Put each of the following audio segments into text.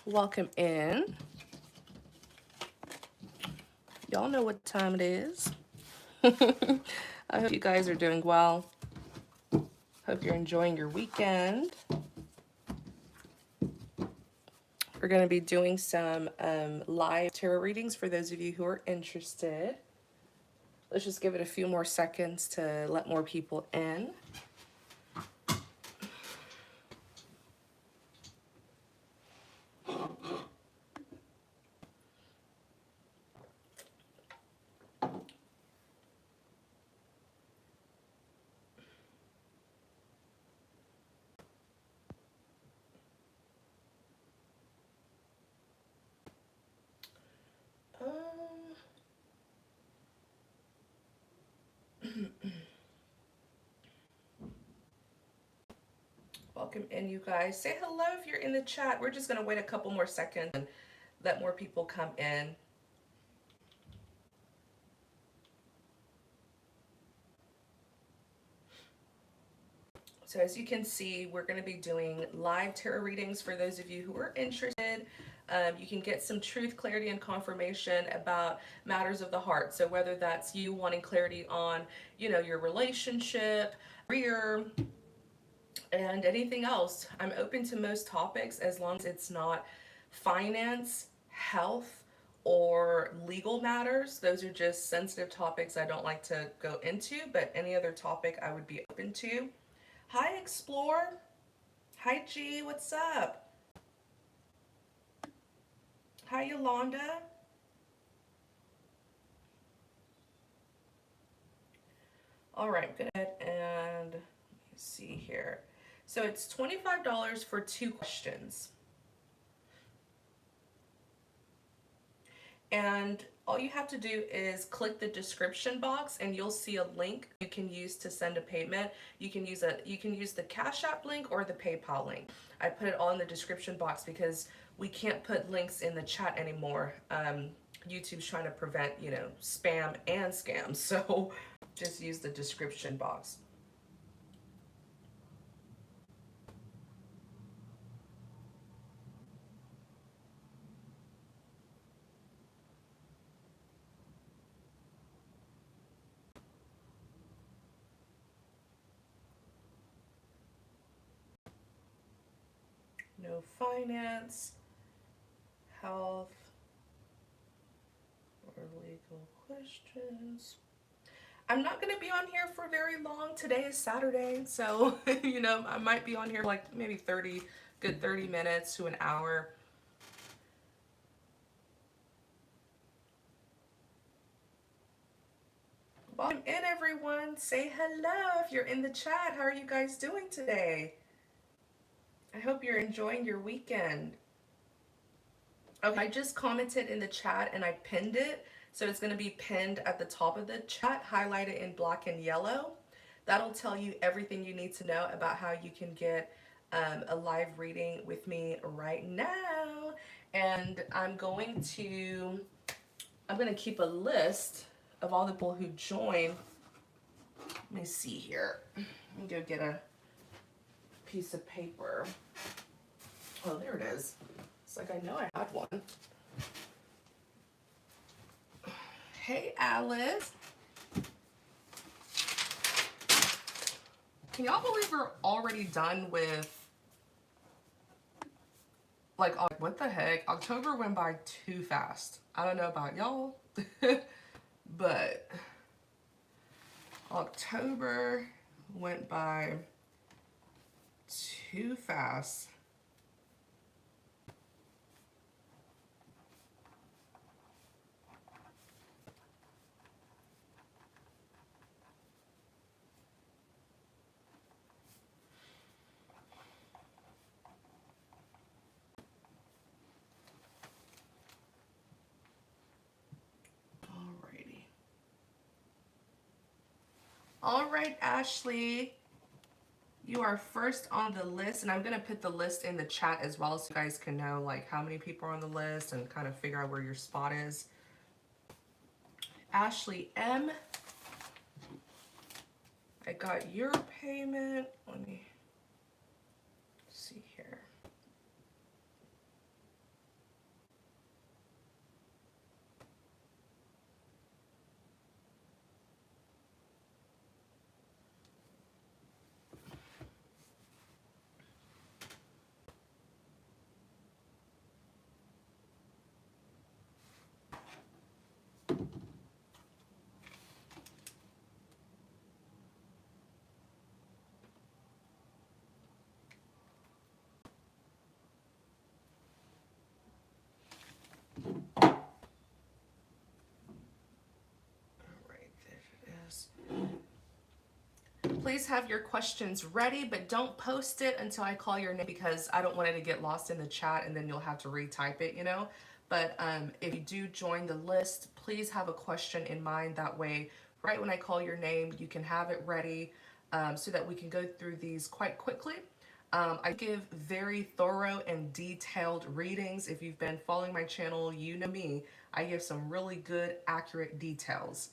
Welcome in. Y'all know what time it is. I hope you guys are doing well. Hope you're enjoying your weekend. We're going to be doing some live tarot readings for those of you who are interested. Let's just give it a few more seconds to let more people in. Welcome in, you guys. Say hello if you're in the chat. We're just going to wait a couple more seconds and let more people come in. So as you can see, we're going to be doing live tarot readings for those of you who are interested. You can get some truth, clarity, and confirmation about matters of the heart. So whether that's you wanting clarity on, your relationship, career, and anything else, I'm open to most topics as long as it's not finance, health, or legal matters. Those are just sensitive topics I don't like to go into, but any other topic I would be open to. Hi, Explore. Hi, G. What's up? Hi, Yolanda. All right, go ahead and let me see here. So it's $25 for 2 questions. And all you have to do is click the description box and you'll see a link you can use to send a payment. You can use the Cash App link or the PayPal link. I put it all in the description box because we can't put links in the chat anymore. YouTube's trying to prevent, spam and scams. So just use the description box. No finance, health, or legal questions. I'm not going to be on here for very long. Today is Saturday, so, I might be on here like maybe 30 minutes to an hour. Welcome in, everyone. Say hello if you're in the chat. How are you guys doing today? I hope you're enjoying your weekend. Okay, I just commented in the chat and I pinned it. So it's going to be pinned at the top of the chat, highlighted in black and yellow. That'll tell you everything you need to know about how you can get a live reading with me right now. And I'm going to keep a list of all the people who join. Let me see here. Let me go get a piece of paper. Oh, there it is. It's like I know I had one. Hey, Alice. Can y'all believe we're already done with, like, what the heck? October went by too fast. I don't know about y'all, but October went by too fast. Alrighty. All right, Ashley. You are first on the list, and I'm going to put the list in the chat as well so you guys can know like how many people are on the list and kind of figure out where your spot is. Ashley M. I got your payment. Let me see here. please have your questions ready, but don't post it until I call your name because I don't want it to get lost in the chat and then you'll have to retype it, you know? But if you do join the list, please have a question in mind. That way, right when I call your name, you can have it ready so that we can go through these quite quickly. I give very thorough and detailed readings. If you've been following my channel, you know me. I give some really good, accurate details.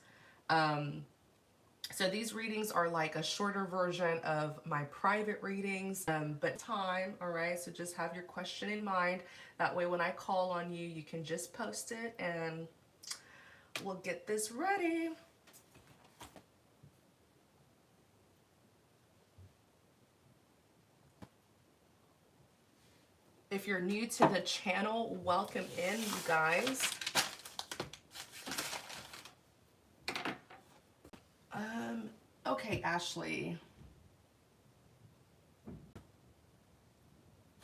So these readings are like a shorter version of my private readings, but time, all right? So just have your question in mind. That way when I call on you, you can just post it and we'll get this ready. If you're new to the channel, welcome in, you guys. Okay, Ashley.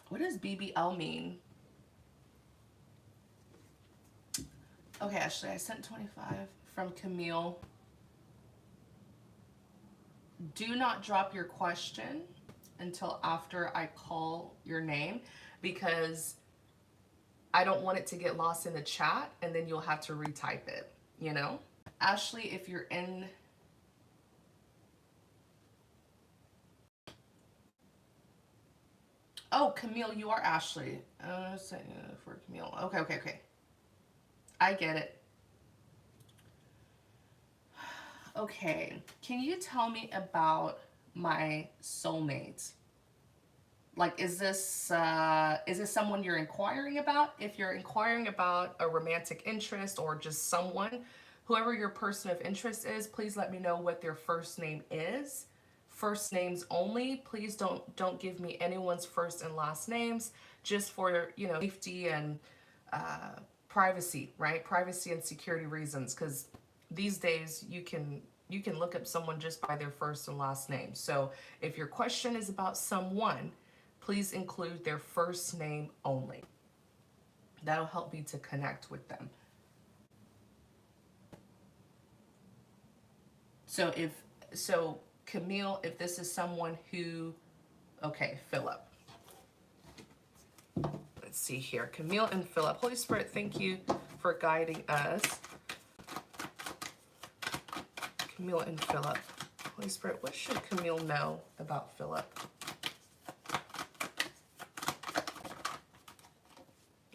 What does BBL mean? Okay, Ashley, I sent 25 from Camille. Do not drop your question until after I call your name because I don't want it to get lost in the chat and then you'll have to retype it, you know? Ashley, if you're in... Oh, Camille, you are Ashley. For Camille. Okay. I get it. Okay, can you tell me about my soulmate? Like, is this someone you're inquiring about? If you're inquiring about a romantic interest or just someone, whoever your person of interest is, please let me know what their first name is. First names only. Please don't give me anyone's first and last names, just for, you know, safety and privacy, right? Privacy and security reasons, because these days you can look up someone just by their first and last name. So if your question is about someone, please include their first name only. That'll help me to connect with them. So Camille, if this is someone who, okay, Philip. Let's see here, Camille and Philip. Holy Spirit, thank you for guiding us. Camille and Philip. Holy Spirit, what should Camille know about Philip?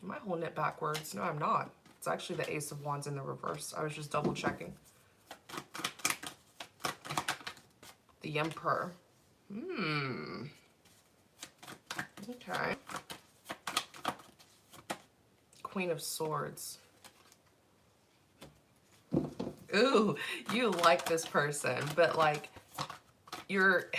Am I holding it backwards? No, I'm not. It's actually the Ace of Wands in the reverse. I was just double checking. The Emperor. Okay. Queen of Swords. Ooh, you like this person, but like you're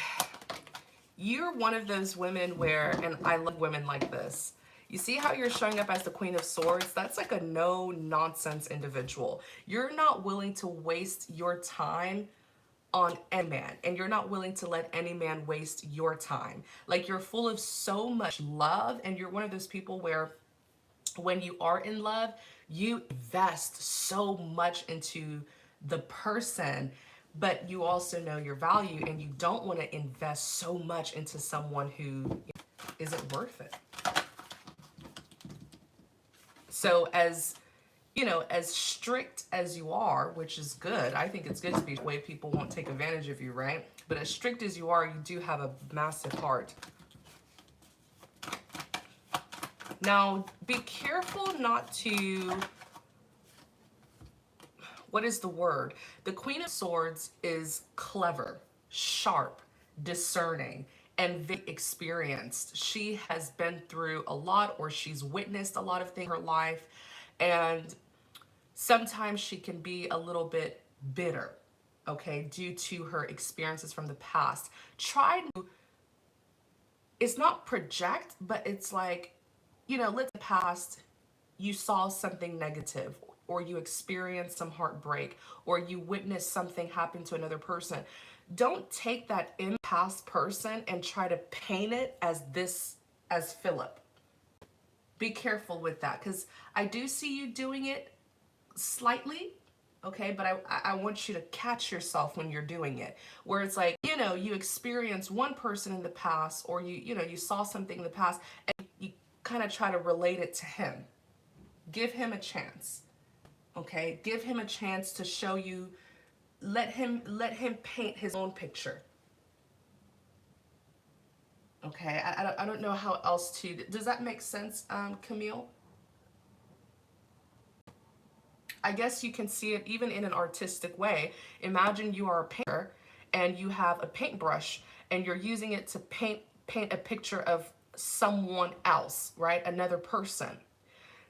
one of those women where, and I love women like this. You see how you're showing up as the Queen of Swords? That's like a no-nonsense individual. You're not willing to waste your time on any man, and you're not willing to let any man waste your time. Like, you're full of so much love, and you're one of those people where when you are in love, you invest so much into the person, but you also know your value, and you don't want to invest so much into someone who isn't worth it. So as you know, as strict as you are, which is good, I think it's good to be the way people won't take advantage of you, right? But as strict as you are, you do have a massive heart. Now, be careful not to, what is the word? The Queen of Swords is clever, sharp, discerning, and very experienced. She has been through a lot, or she's witnessed a lot of things in her life, and sometimes she can be a little bit bitter, okay, due to her experiences from the past. Try to, it's not project, but it's like, you know, let the past, you saw something negative, or you experienced some heartbreak, or you witnessed something happen to another person. Don't take that in past person and try to paint it as this, as Philip. Be careful with that, because I do see you doing it slightly, Okay, but I want you to catch yourself when you're doing it, where it's like, you know, you experienced one person in the past, or you know, you saw something in the past, and you kind of try to relate it to him. Give him a chance. Okay, give him a chance to show you. Let him paint his own picture. Okay, I don't know how else to. Does that make sense, Camille? I guess you can see it even in an artistic way. Imagine you are a painter and you have a paintbrush and you're using it to paint a picture of someone else, right? Another person.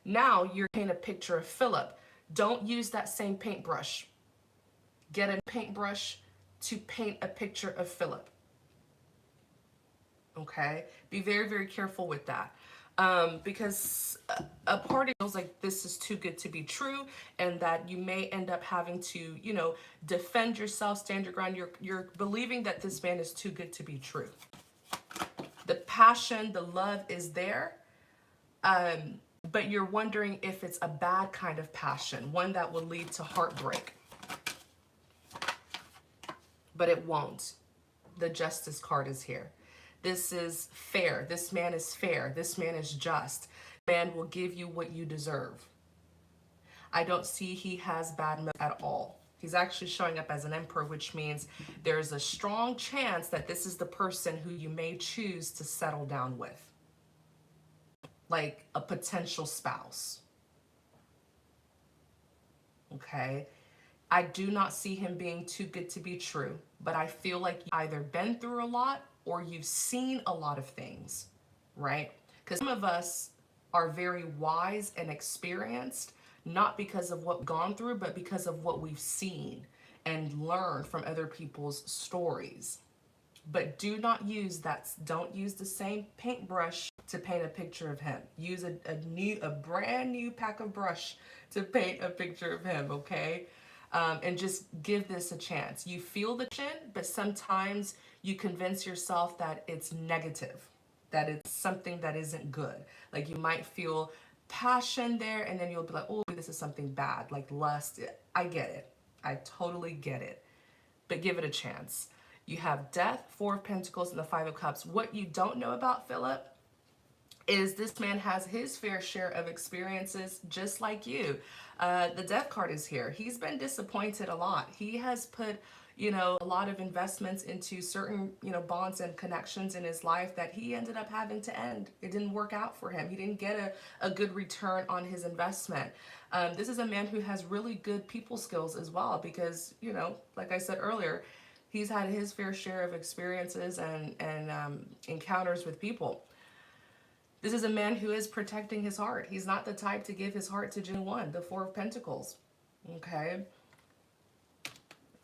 Now you're painting a picture of Philip. Don't use that same paintbrush. Get a paintbrush to paint a picture of Philip. Okay? Be very, very careful with that. Because a party feels like this is too good to be true, and that you may end up having to, you know, defend yourself, stand your ground. You're believing that this man is too good to be true. The passion, the love is there, but you're wondering if it's a bad kind of passion, one that will lead to heartbreak. But it won't. The justice card is here. This is fair. This man is fair. This man is just. Man will give you what you deserve. I don't see he has bad motives at all. He's actually showing up as an emperor, which means there's a strong chance that this is the person who you may choose to settle down with. Like a potential spouse. Okay? I do not see him being too good to be true, but I feel like you've either been through a lot or you've seen a lot of things, right? Because some of us are very wise and experienced, not because of what we've gone through, but because of what we've seen and learned from other people's stories. But do not use that. Don't use the same paintbrush to paint a picture of him. Use a brand new pack of brush to paint a picture of him, okay? And just give this a chance. You feel the chin, but sometimes you convince yourself that it's negative, that it's something that isn't good. Like you might feel passion there, and then you'll be like, oh, this is something bad, like lust. I get it. I totally get it. But give it a chance. You have Death, Four of Pentacles, and the Five of Cups. What you don't know about Philip is this man has his fair share of experiences just like you. The Death card is here. He's been disappointed a lot. He has put, you know, a lot of investments into certain, you know, bonds and connections in his life that he ended up having to end. It didn't work out for him. He didn't get a good return on his investment. This is a man who has really good people skills as well because, you know, like I said earlier, he's had his fair share of experiences and encounters with people. This is a man who is protecting his heart. He's not the type to give his heart to anyone, the Four of Pentacles, okay?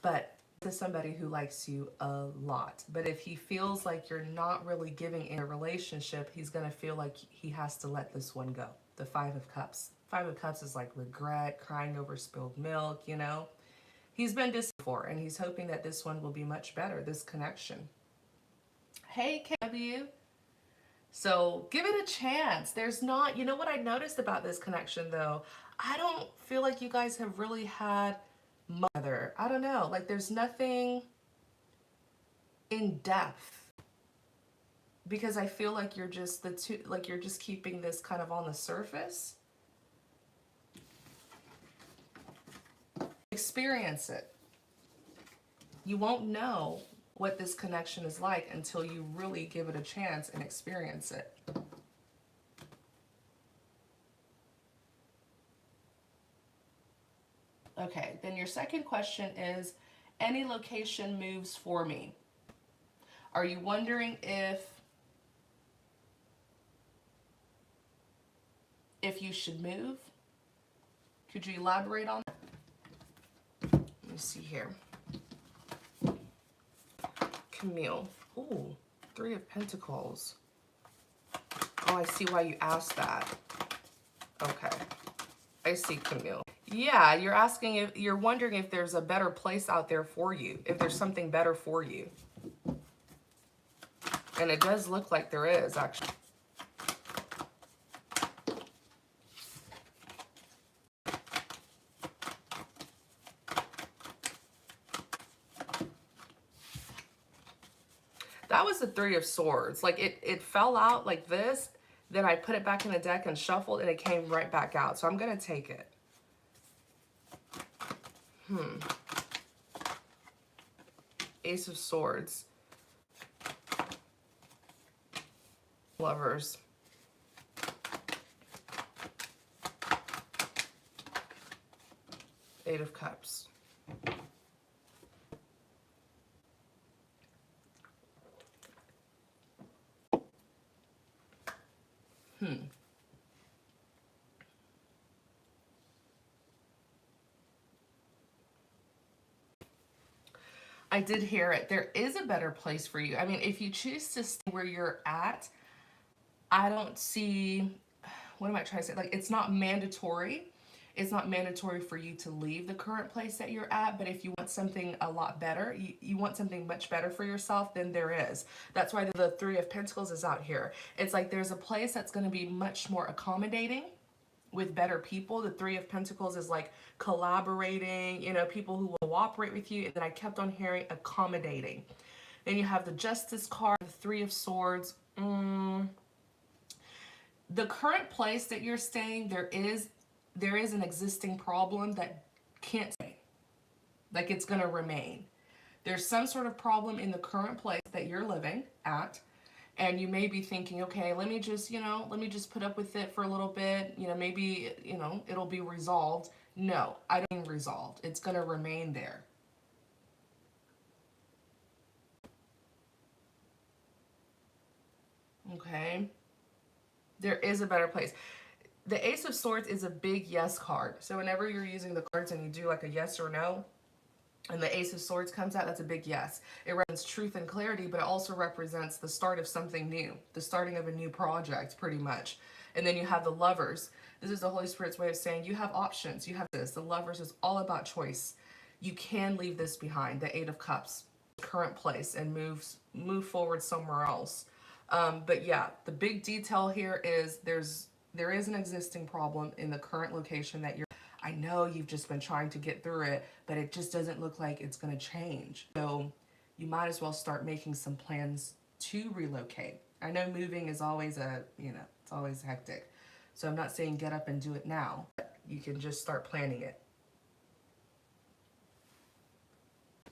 But to somebody who likes you a lot. But if he feels like you're not really giving in a relationship, he's going to feel like he has to let this one go. The Five of Cups. Five of Cups is like regret, crying over spilled milk, you know? He's been disappointed before, and he's hoping that this one will be much better, this connection. Hey, KW. So give it a chance. There's not, you know what I noticed about this connection though? I don't feel like you guys have really had mother. I don't know. Like there's nothing in depth. Because I feel like you're just you're just keeping this kind of on the surface. Experience it. You won't know what this connection is like until you really give it a chance and experience it. Okay, then your second question is, any location moves for me? Are you wondering if you should move? Could you elaborate on that? Let me see here. Camille. Ooh, Three of Pentacles. Oh, I see why you asked that. Okay. I see, Camille. Yeah, you're wondering if there's a better place out there for you, if there's something better for you. And it does look like there is, actually. was the Three of Swords. Like it fell out like this. Then I put it back in the deck and shuffled, and it came right back out. So I'm going to take it. Ace of Swords. Lovers. Eight of Cups. I did hear it. There is a better place for you. I mean, if you choose to stay where you're at, I don't see, what am I trying to say? Like, it's not mandatory. It's not mandatory for you to leave the current place that you're at, but if you want something a lot better, you want something much better for yourself, then there is. That's why the Three of Pentacles is out here. It's like there's a place that's going to be much more accommodating with better people. The Three of Pentacles is like collaborating, you know, people who will cooperate with you. And then I kept on hearing accommodating. Then you have the Justice card, the Three of Swords. The current place that you're staying, there is an existing problem that can't stay. Like, it's going to remain. There's some sort of problem in the current place that you're living at. And you may be thinking, okay, let me just put up with it for a little bit. You know, maybe, you know, it'll be resolved. No, I don't mean resolved. It's going to remain there. Okay. There is a better place. The Ace of Swords is a big yes card. So whenever you're using the cards and you do like a yes or no, and the Ace of Swords comes out, that's a big yes. It represents truth and clarity, but it also represents the start of something new, the starting of a new project, pretty much. And then you have the Lovers. This is the Holy Spirit's way of saying you have options. You have this. The Lovers is all about choice. You can leave this behind, the Eight of Cups, current place, and move forward somewhere else. But yeah, the big detail here is there is an existing problem in the current location that you're. I know you've just been trying to get through it, but it just doesn't look like it's going to change. So you might as well start making some plans to relocate. I know moving is always it's always hectic. So I'm not saying get up and do it now. You can just start planning it.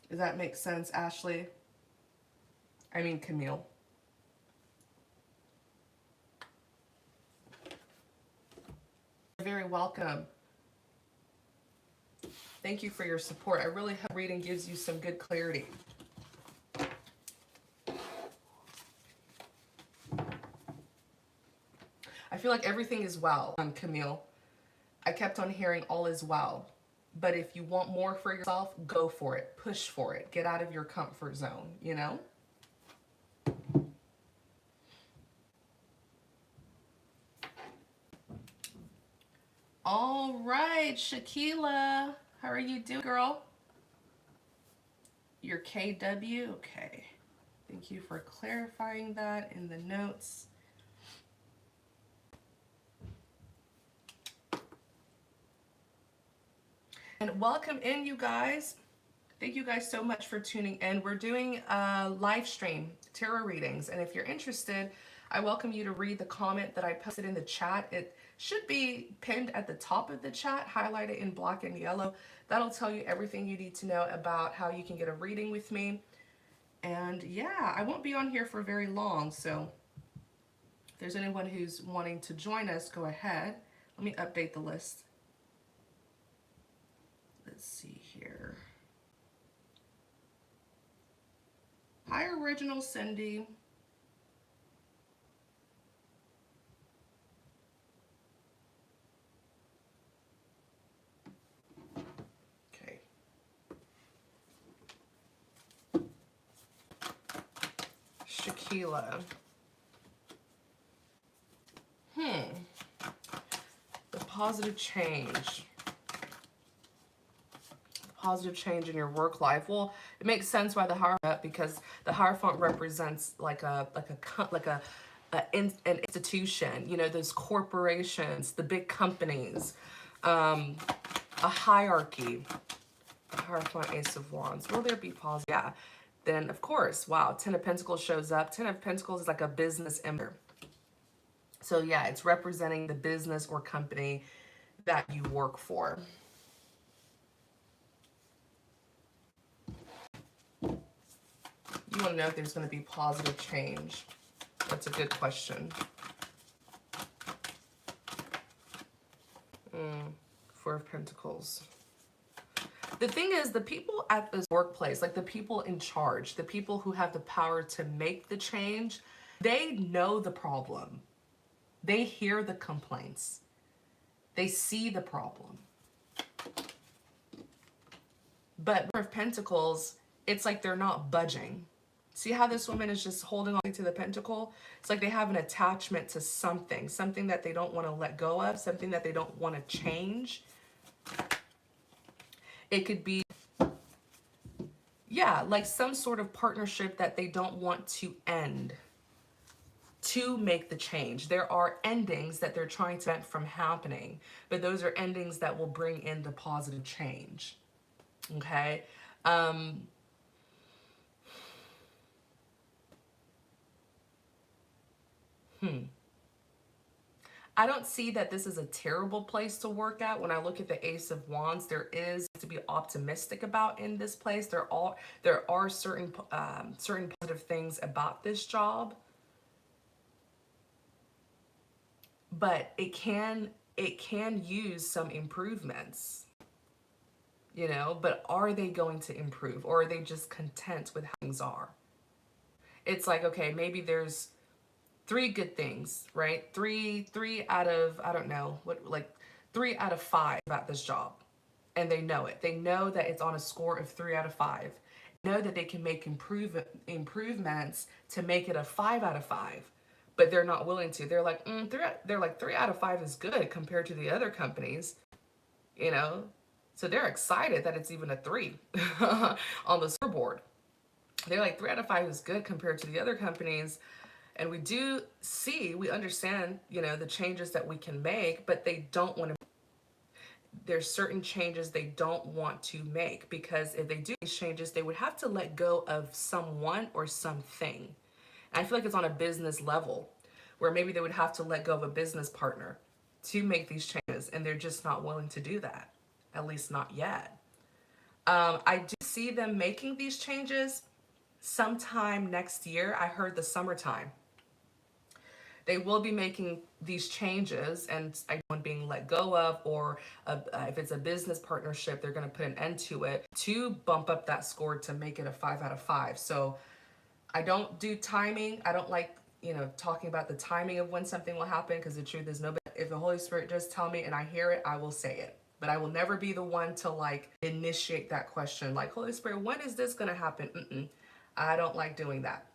Does that make sense, Ashley? I mean, Camille. You're very welcome. Thank you for your support. I really hope reading gives you some good clarity. I feel like everything is well, Camille. I kept on hearing all is well. But if you want more for yourself, go for it. Push for it. Get out of your comfort zone, you know? All right, Shaquila. How are you doing, girl? Your KW? Okay. Thank you for clarifying that in the notes. And welcome in, you guys. Thank you guys so much for tuning in. We're doing a live stream, tarot readings. And if you're interested, I welcome you to read the comment that I posted in the chat. It should be pinned at the top of the chat, highlighted in black and yellow. That'll tell you everything you need to know about how you can get a reading with me. And yeah, I won't be on here for very long. So if there's anyone who's wanting to join us, go ahead. Let me update the list. Let's see here. Hi, Original Cindy. Okay. Shaquila. The positive change. Positive change in your work life. Well, it makes sense why the Hierophant, because the Hierophant represents like an institution, you know, those corporations, the big companies, a hierarchy. The Hierophant, Ace of Wands. Will there be positive? Yeah. then of course, wow, Ten of Pentacles shows up. Ten of Pentacles is like a business ember. So yeah, it's representing the business or company that you work for. You want to know if there's going to be positive change. That's a good question. Four of Pentacles. The thing is, the people at this workplace, like the people in charge, the people who have the power to make the change, they know the problem. They hear the complaints. They see the problem. But Four of Pentacles, it's like they're not budging. See how this woman is just holding on to the pentacle? It's like they have an attachment to something, something that they don't want to let go of, something that they don't want to change. It could be, yeah, like some sort of partnership that they don't want to end to make the change. There are endings that they're trying to prevent from happening, but those are endings that will bring in the positive change. Okay? I don't see that this is a terrible place to work at. When I look at the Ace of Wands, there is to be optimistic about in this place. There are certain positive things about this job, but it can use some improvements, you know. But are they going to improve, or are they just content with how things are? It's like, okay, maybe there's 3 good things, right? Three out of, I don't know, what, like 3 out of 5 about this job. And they know it. They know that it's on a score of 3 out of 5. They know that they can make improvements to make it a 5 out of 5. But they're not willing to. They're like, 3 out of 5 is good compared to the other companies, you know? So they're excited that it's even a 3 on the scoreboard. They're like, 3 out of 5 is good compared to the other companies. And we understand, you know, the changes that we can make, but they don't want to. There's certain changes they don't want to make, because if they do these changes, they would have to let go of someone or something. And I feel like it's on a business level where maybe they would have to let go of a business partner to make these changes, and they're just not willing to do that, at least not yet. I do see them making these changes sometime next year. I heard the summertime. They will be making these changes, and one being let go of, or if it's a business partnership, they're going to put an end to it to bump up that score to make it a 5 out of 5. So I don't do timing. I don't like, you know, talking about the timing of when something will happen, because the truth is, nobody. If the Holy Spirit does tell me and I hear it, I will say it. But I will never be the one to like initiate that question. Like, Holy Spirit, when is this going to happen? I don't like doing that.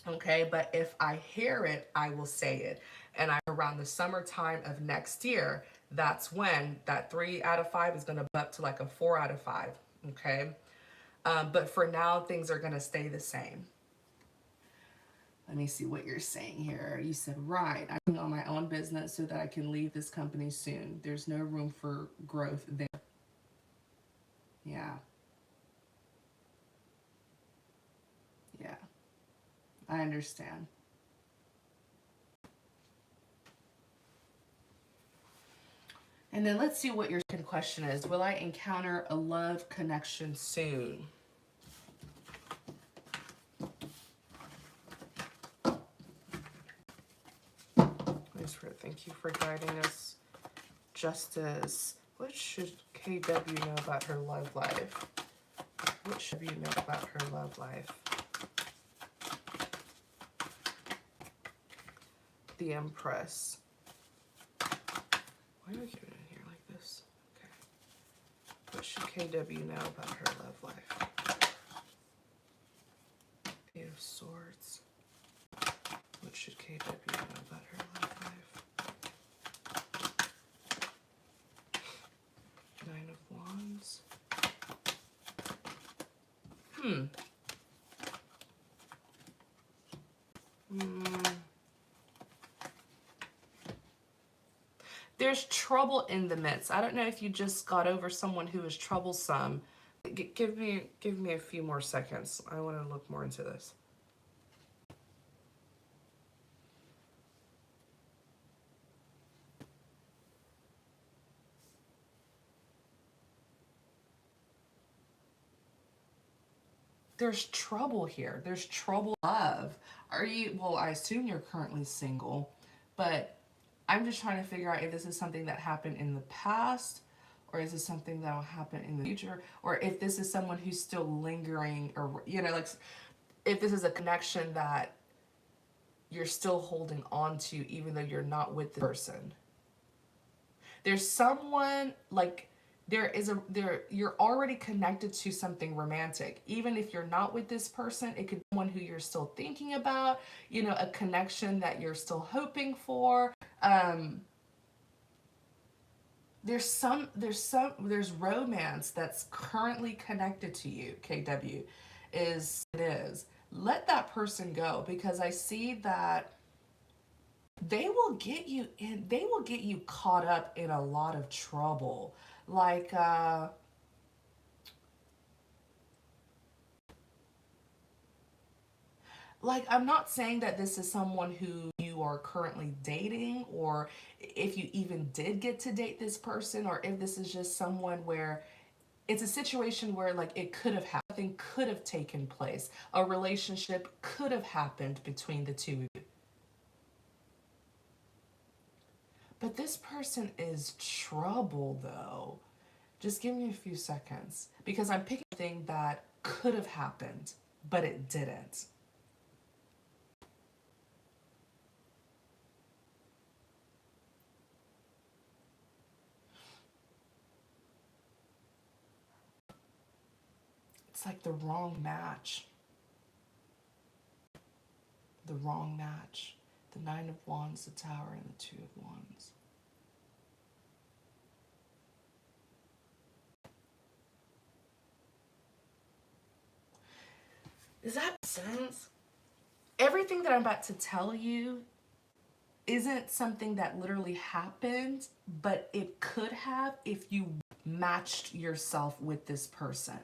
Okay, but if I hear it, I will say it. And around the summertime of next year, that's when that 3 out of 5 is going to bump up to like a 4 out of 5. Okay, but for now, things are going to stay the same. Let me see what you're saying here. You said, right, I'm on my own business so that I can leave this company soon. There's no room for growth there. Yeah. Yeah. I understand. And then let's see what your second question is. Will I encounter a love connection soon? Thank you for guiding us. Justice. What should KW know about her love life? What should you know about her love life? The Empress. Why are we getting in here like this? Okay. What should KW know about her love life? Eight of Swords. What should KW know about her love life? Nine of Wands. There's trouble in the midst. I don't know if you just got over someone who is troublesome, Give me a few more seconds. I want to look more into this. There's trouble here. There's trouble. Love. Are you, well, I assume you're currently single, but I'm just trying to figure out if this is something that happened in the past, or is this something that will happen in the future, or if this is someone who's still lingering, or, like if this is a connection that you're still holding on to even though you're not with the person. There's someone like you're already connected to something romantic. Even if you're not with this person, it could be someone who you're still thinking about, a connection that you're still hoping for. There's romance that's currently connected to you, KW. It is. Let that person go, because I see that they will get you caught up in a lot of trouble. Like I'm not saying that this is someone who you are currently dating, or if you even did get to date this person, or if this is just someone where it's a situation where like it could have happened, something could have taken place, a relationship could have happened between the two of you. But this person is trouble though. Just give me a few seconds, because I'm picking a thing that could have happened, but it didn't. It's like the wrong match. The wrong match. The Nine of Wands, the Tower, and the Two of Wands. Does that make sense? Everything that I'm about to tell you isn't something that literally happened, but it could have if you matched yourself with this person.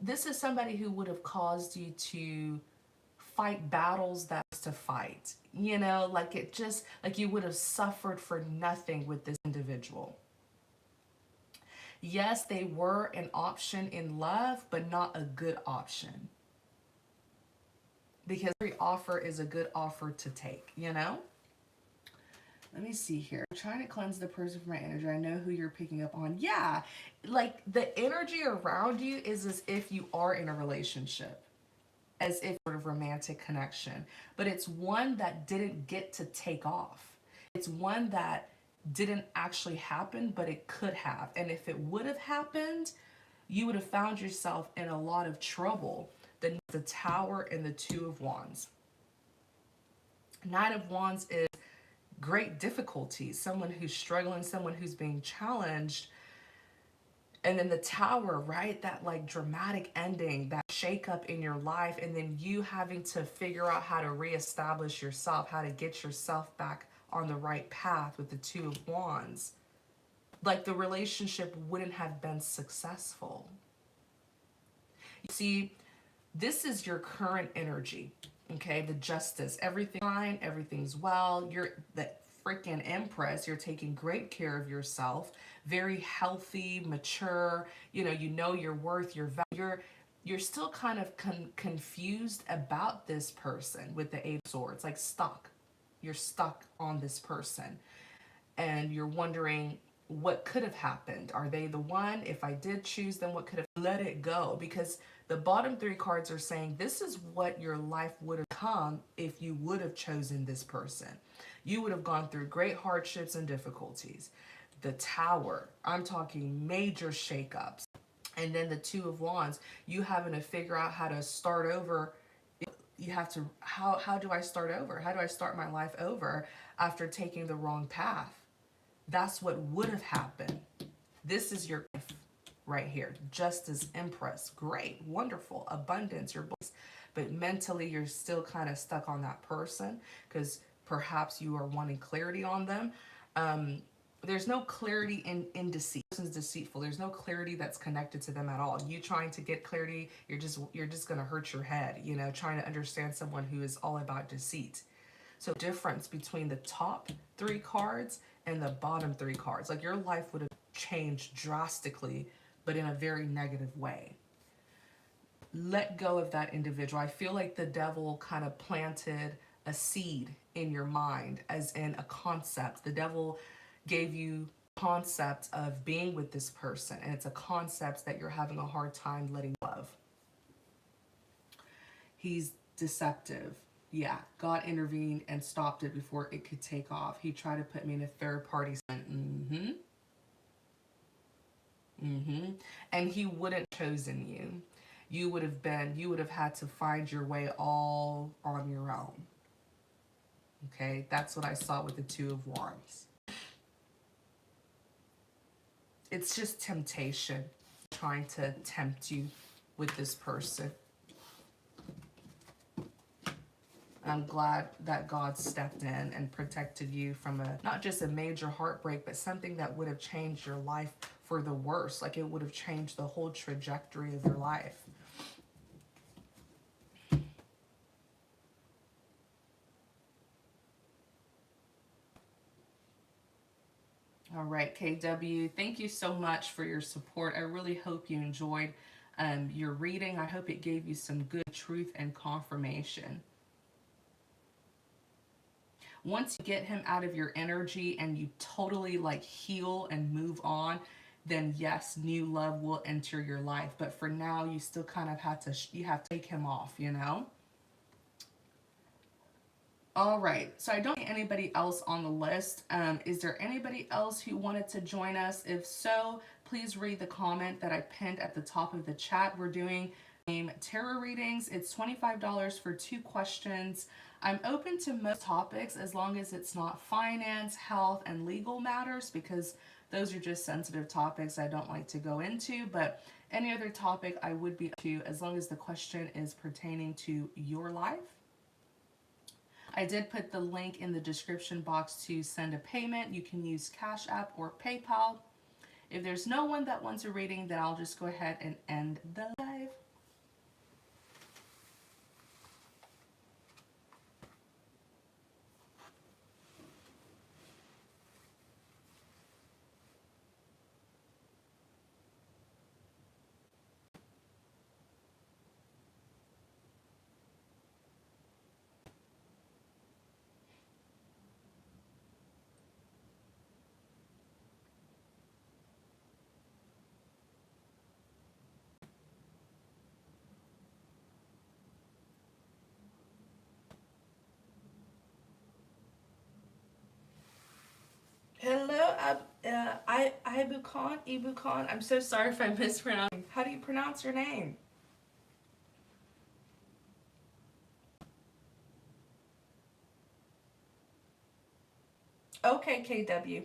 This is somebody who would have caused you to fight battles that's to fight. Like it just, like you would have suffered for nothing with this individual. Yes, they were an option in love, but not a good option. Because every offer is a good offer to take. Let me see here. I'm trying to cleanse the person from my energy. I know who you're picking up on. Yeah, like the energy around you is as if you are in a relationship, as if sort of romantic connection. But it's one that didn't get to take off. It's one that didn't actually happen, but it could have. And if it would have happened, you would have found yourself in a lot of trouble. The Tower and the Two of Wands. Nine of Wands is great difficulties, someone who's struggling, someone who's being challenged. And then the Tower, right? That like dramatic ending, that shakeup in your life, and then you having to figure out how to reestablish yourself, how to get yourself back on the right path with the Two of Wands. Like the relationship wouldn't have been successful. You see, this is your current energy. Okay, the Justice, everything's fine, everything's well. You're the freaking Empress. You're taking great care of yourself, very healthy, mature. You know your worth, your value. You're still kind of confused about this person with the Eight of Swords, like stuck. You're stuck on this person, and you're wondering what could have happened. Are they the one? If I did choose them, what could have? Let it go, because the bottom three cards are saying this is what your life would have become if you would have chosen this person. You would have gone through great hardships and difficulties. The Tower, I'm talking major shakeups. And then the Two of Wands, you having to figure out how to start over. You have to, how do I start over? How do I start my life over after taking the wrong path? That's what would have happened. This is your life right here. Justice, Empress, great, wonderful, abundance, your bliss. But mentally, you're still kind of stuck on that person, because Perhaps you are wanting clarity on them. Um, there's no clarity in deceit. This person's deceitful. There's no clarity that's connected to them at all. You trying to get clarity, you're just gonna hurt your head. You know, trying to understand someone who is all about deceit. So difference between the top three cards and the bottom three cards. Like your life would have changed drastically, but in a very negative way. Let go of that individual. I feel like the devil kind of planted a seed in your mind, as in a concept. The devil gave you concept of being with this person, and it's a concept that you're having a hard time letting go of. He's deceptive. Yeah, God intervened and stopped it before it could take off. He tried to put me in a third party. Mm-hmm. Mm-hmm. And he wouldn't have chosen you. You would have had to find your way all on your own. Okay, that's what I saw with the Two of Wands. It's just temptation, trying to tempt you with this person. I'm glad that God stepped in and protected you from not just a major heartbreak, but something that would have changed your life for the worse. Like it would have changed the whole trajectory of your life. All right, KW, thank you so much for your support. I really hope you enjoyed your reading. I hope it gave you some good truth and confirmation. Once you get him out of your energy and you totally like heal and move on, then yes, new love will enter your life. But for now, you still kind of have to take him off, you know? All right, so I don't see anybody else on the list. Is there anybody else who wanted to join us? If so, please read the comment that I pinned at the top of the chat. We're doing tarot readings. It's $25 for 2 questions. I'm open to most topics as long as it's not finance, health, and legal matters, because those are just sensitive topics I don't like to go into. But any other topic I would be to, as long as the question is pertaining to your life. I did put the link in the description box to send a payment. You can use Cash App or PayPal. If there's no one that wants a reading, then I'll just go ahead and end the live. Hello, Ibu Khan, Ibu Khan. I'm so sorry if I mispronounced. How do you pronounce your name? Okay, KW.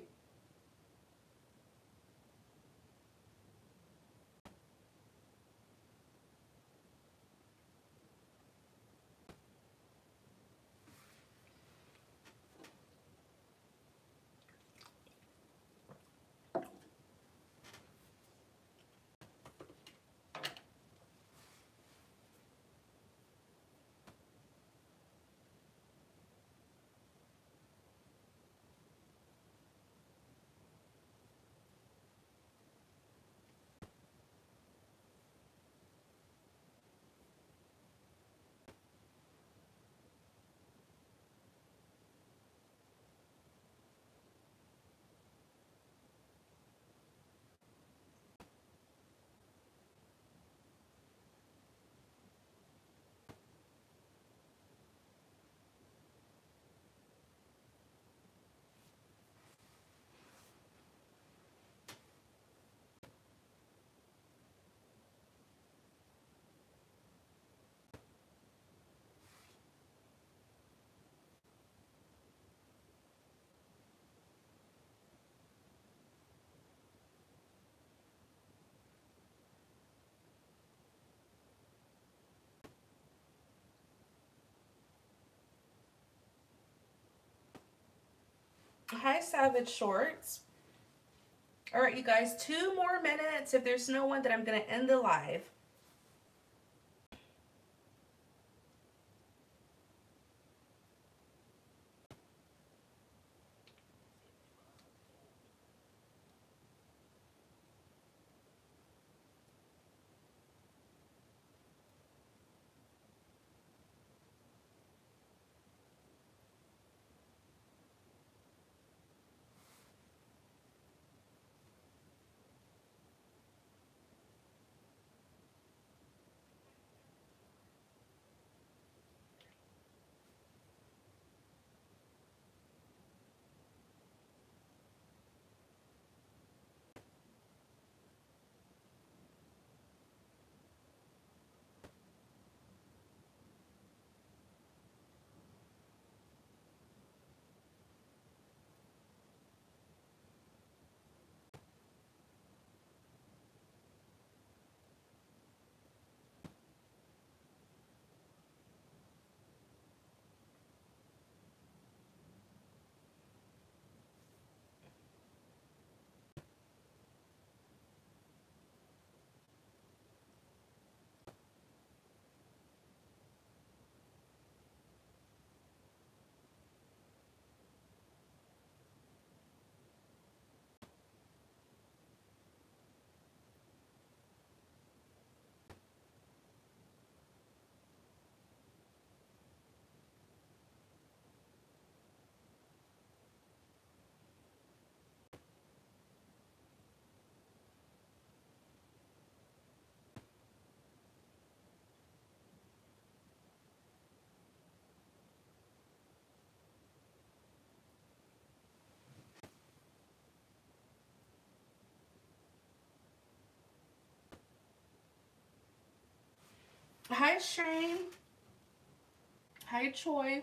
Hi, Savage Shorts. All right, you guys, 2 more minutes. If there's no one, then I'm going to end the live. Hi, Shane. Hi, Choi.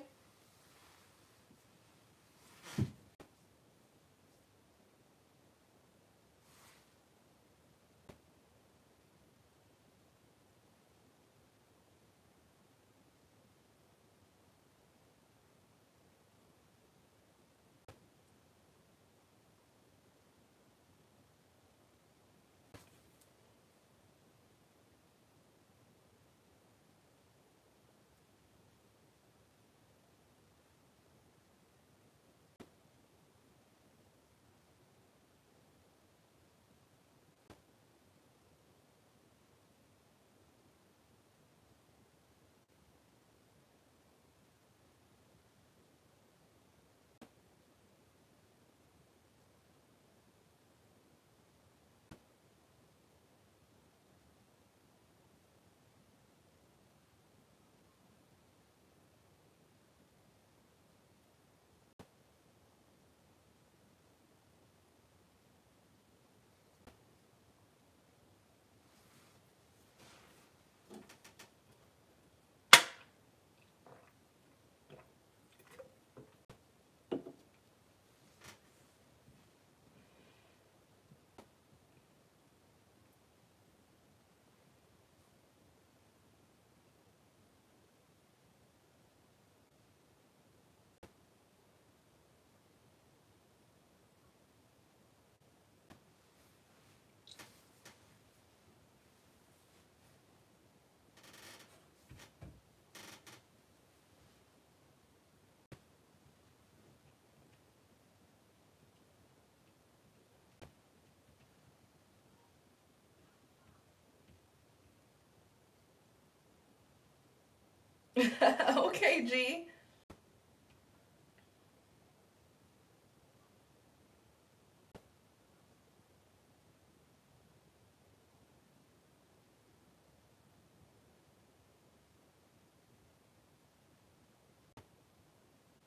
Okay, G.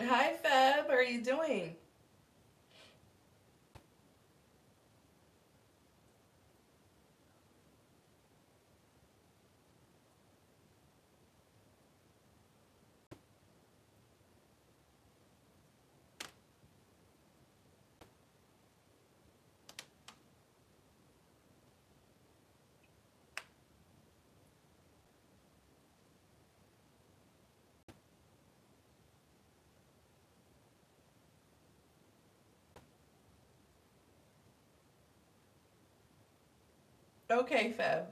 Hi, Feb. How are you doing? Okay, Feb.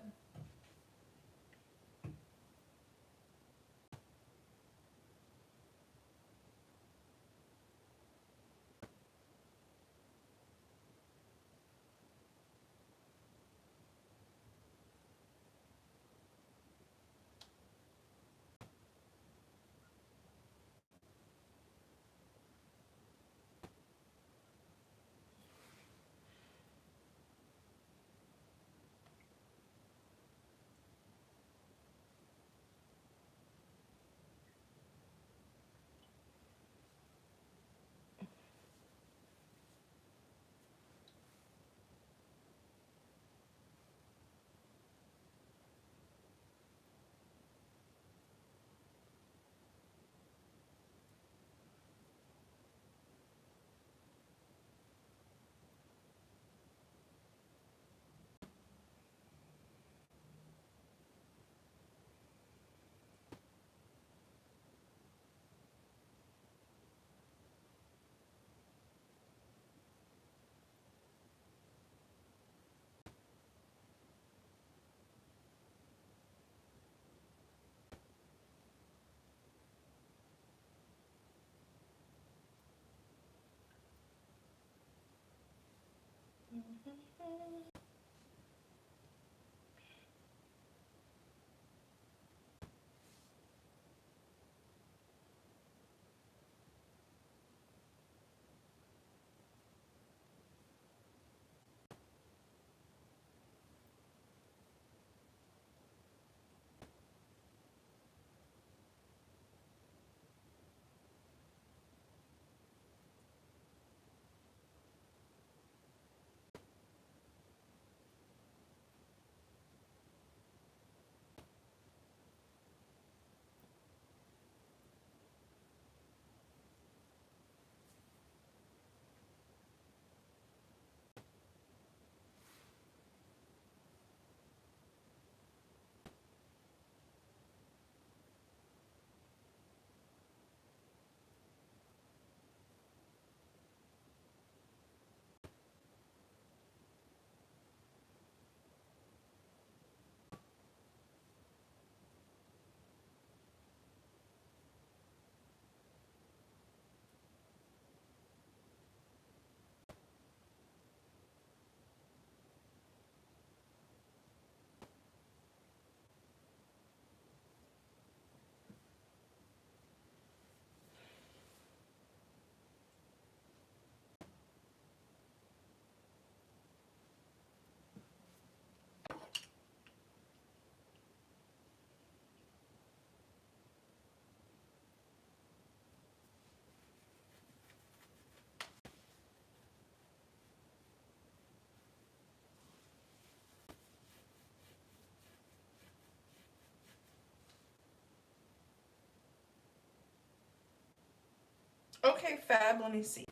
Okay, Fab, let me see.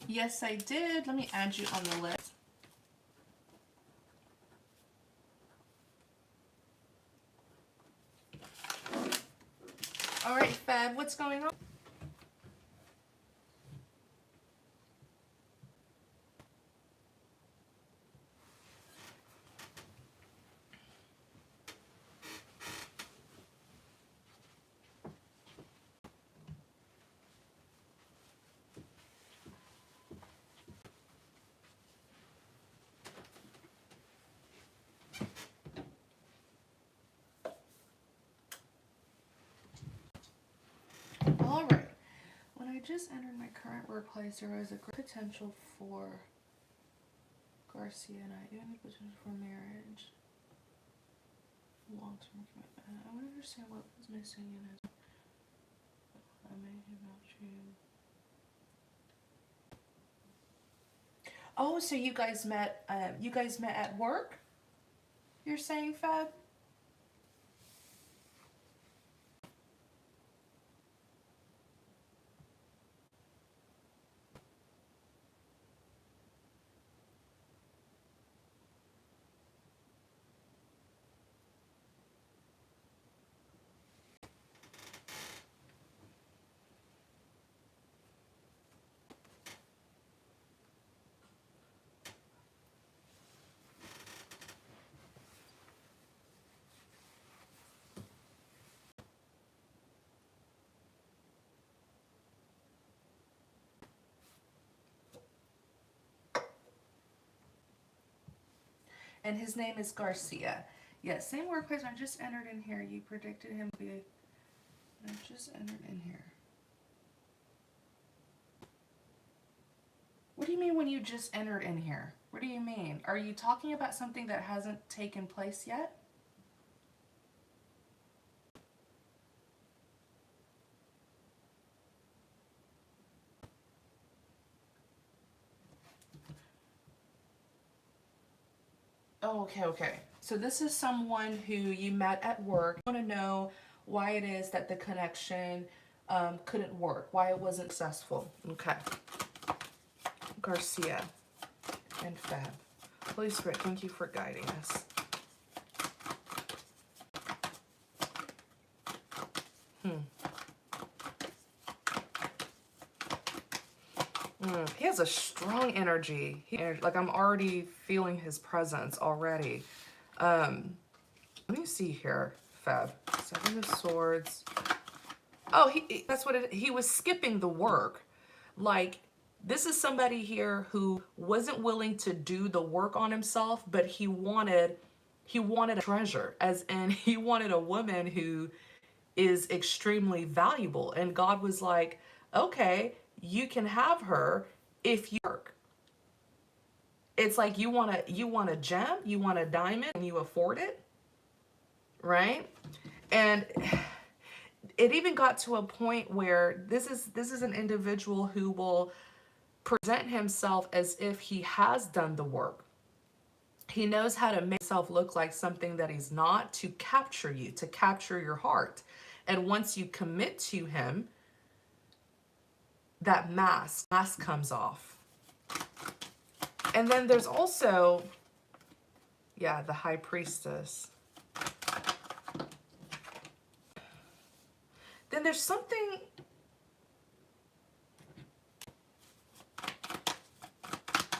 Yes, I did. Let me add you on the list. All right, Fab, what's going on? All right. When I just entered my current workplace, there was a great potential for Garcia and I, even the potential for marriage, long-term commitment. I want to understand what was missing in his amazing about you. Oh, so you guys met? You guys met at work? You're saying, Fab? And his name is Garcia. Yes, same workplace. I just entered in here. You predicted him to be I just entered in here. What do you mean when you just entered in here? What do you mean? Are you talking about something that hasn't taken place yet? Oh, okay, okay. So this is someone who you met at work. You want to know why it is that the connection couldn't work, why it wasn't successful. Okay. Garcia and Fab. Holy Spirit, thank you for guiding us. He has a strong energy. Like I'm already feeling his presence already. Let me see here, Fab. Seven of Swords. Oh, that's what he was skipping the work. Like, this is somebody here who wasn't willing to do the work on himself, but he wanted a treasure, as in he wanted a woman who is extremely valuable. And God was like, okay, you can have her if you work. It's like you want a gem, you want a diamond, and you afford it, right? And it even got to a point where this is an individual who will present himself as if he has done the work. He knows how to make himself look like something that he's not, to capture you, to capture your heart. And once you commit to him, that mask comes off. And then there's also, yeah, the High Priestess. Then there's something,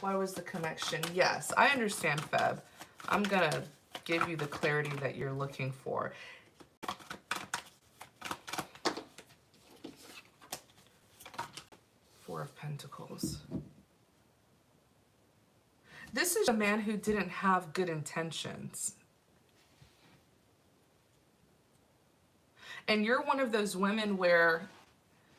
why was the connection? Yes, I understand, Feb. I'm gonna give you the clarity that you're looking for. Four of Pentacles. This is a man who didn't have good intentions. And you're one of those women where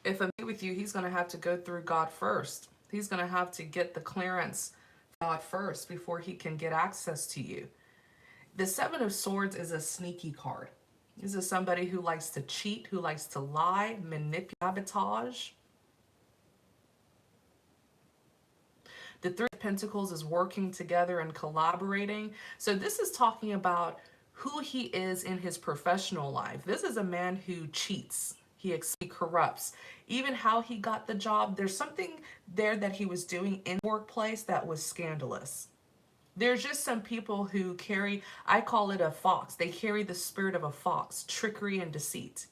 if I'm with you, he's going to have to go through God first. He's going to have to get the clearance from God first before he can get access to you. The Seven of Swords is a sneaky card. This is somebody who likes to cheat, who likes to lie, manipulate, sabotage. The Three of Pentacles is working together and collaborating. So this is talking about who he is in his professional life. This is a man who cheats. He corrupts. Even how he got the job, there's something there that he was doing in the workplace that was scandalous. There's just some people who carry, I call it a fox. They carry the spirit of a fox, trickery and deceit.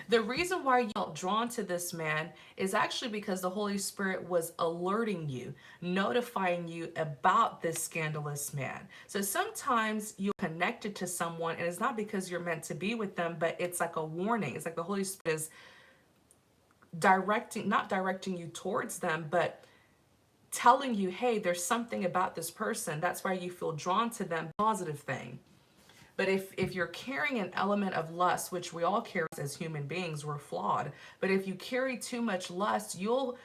The reason why you felt drawn to this man is actually because the Holy Spirit was alerting you, notifying you about this scandalous man. So sometimes you're connected to someone and it's not because you're meant to be with them, but it's like a warning. It's like the Holy Spirit is not directing you towards them, but telling you, hey, there's something about this person. That's why you feel drawn to them, positive thing. But if you're carrying an element of lust, which we all carry as human beings, we're flawed. But if you carry too much lust, you'll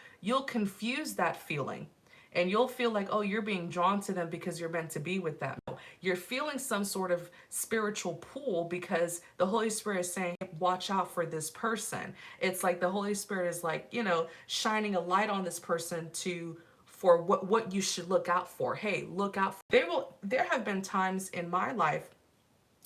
confuse that feeling. And you'll feel like, oh, you're being drawn to them because you're meant to be with them. You're feeling some sort of spiritual pull because the Holy Spirit is saying, watch out for this person. It's like the Holy Spirit is like, you know, shining a light on this person for what you should look out for. Hey, look out. There have been times in my life,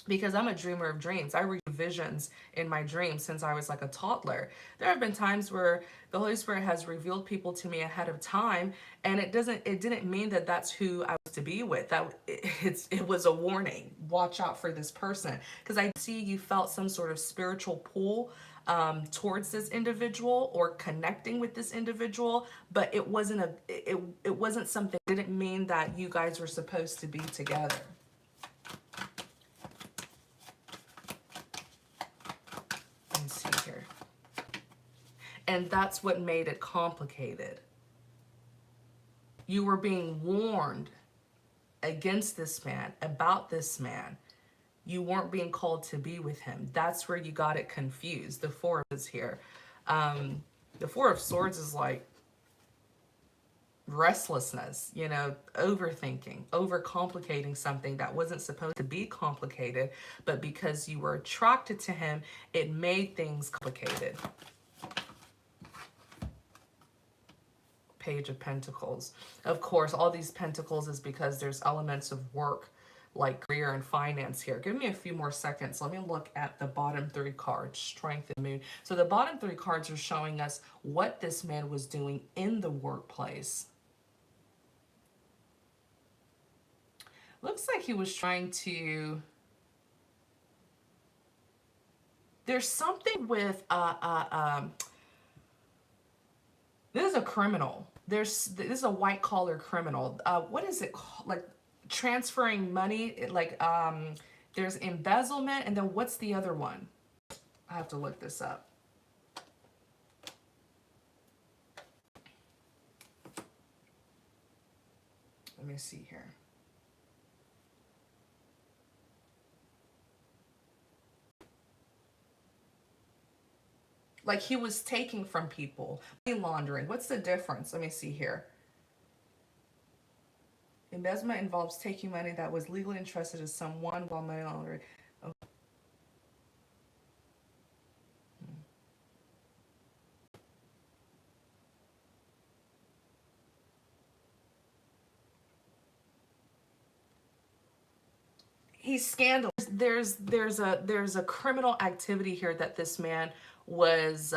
because I'm a dreamer of dreams. I read visions in my dreams since I was like a toddler. There have been times where the Holy Spirit has revealed people to me ahead of time, and it didn't mean that that's who I was to be with. It was a warning. Watch out for this person, because I see you felt some sort of spiritual pull towards this individual or connecting with this individual, but it wasn't something. It didn't mean that you guys were supposed to be together. And that's what made it complicated. You were being warned against this man, about this man. You weren't being called to be with him. That's where you got it confused. The Four is here. The Four of Swords is like restlessness, you know, overthinking, overcomplicating something that wasn't supposed to be complicated, but because you were attracted to him, it made things complicated. Page of Pentacles. Of course, all these pentacles is because there's elements of work like career and finance here. Give me a few more seconds. Let me look at the bottom three cards, Strength and Moon. So the bottom three cards are showing us what this man was doing in the workplace. Looks like he was trying to... There's something with... This is a criminal. This is a white collar criminal. What is it called? Like transferring money. There's embezzlement, and then what's the other one? I have to look this up. Let me see here. Like he was taking from people. Money laundering. What's the difference? Let me see here. Embezzlement involves taking money that was legally entrusted to someone while money laundering. Oh. He's scandalous. There's a criminal activity here that this man was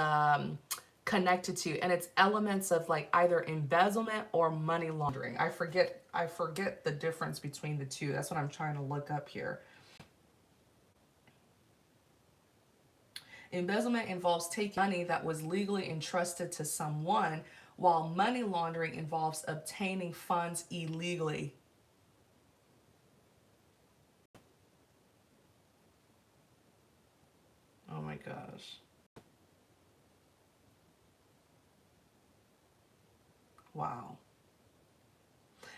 connected to, and it's elements of like either embezzlement or money laundering. I forget the difference between the two. That's what I'm trying to look up here. Embezzlement involves taking money that was legally entrusted to someone, while money laundering involves obtaining funds illegally. Oh my gosh. Wow.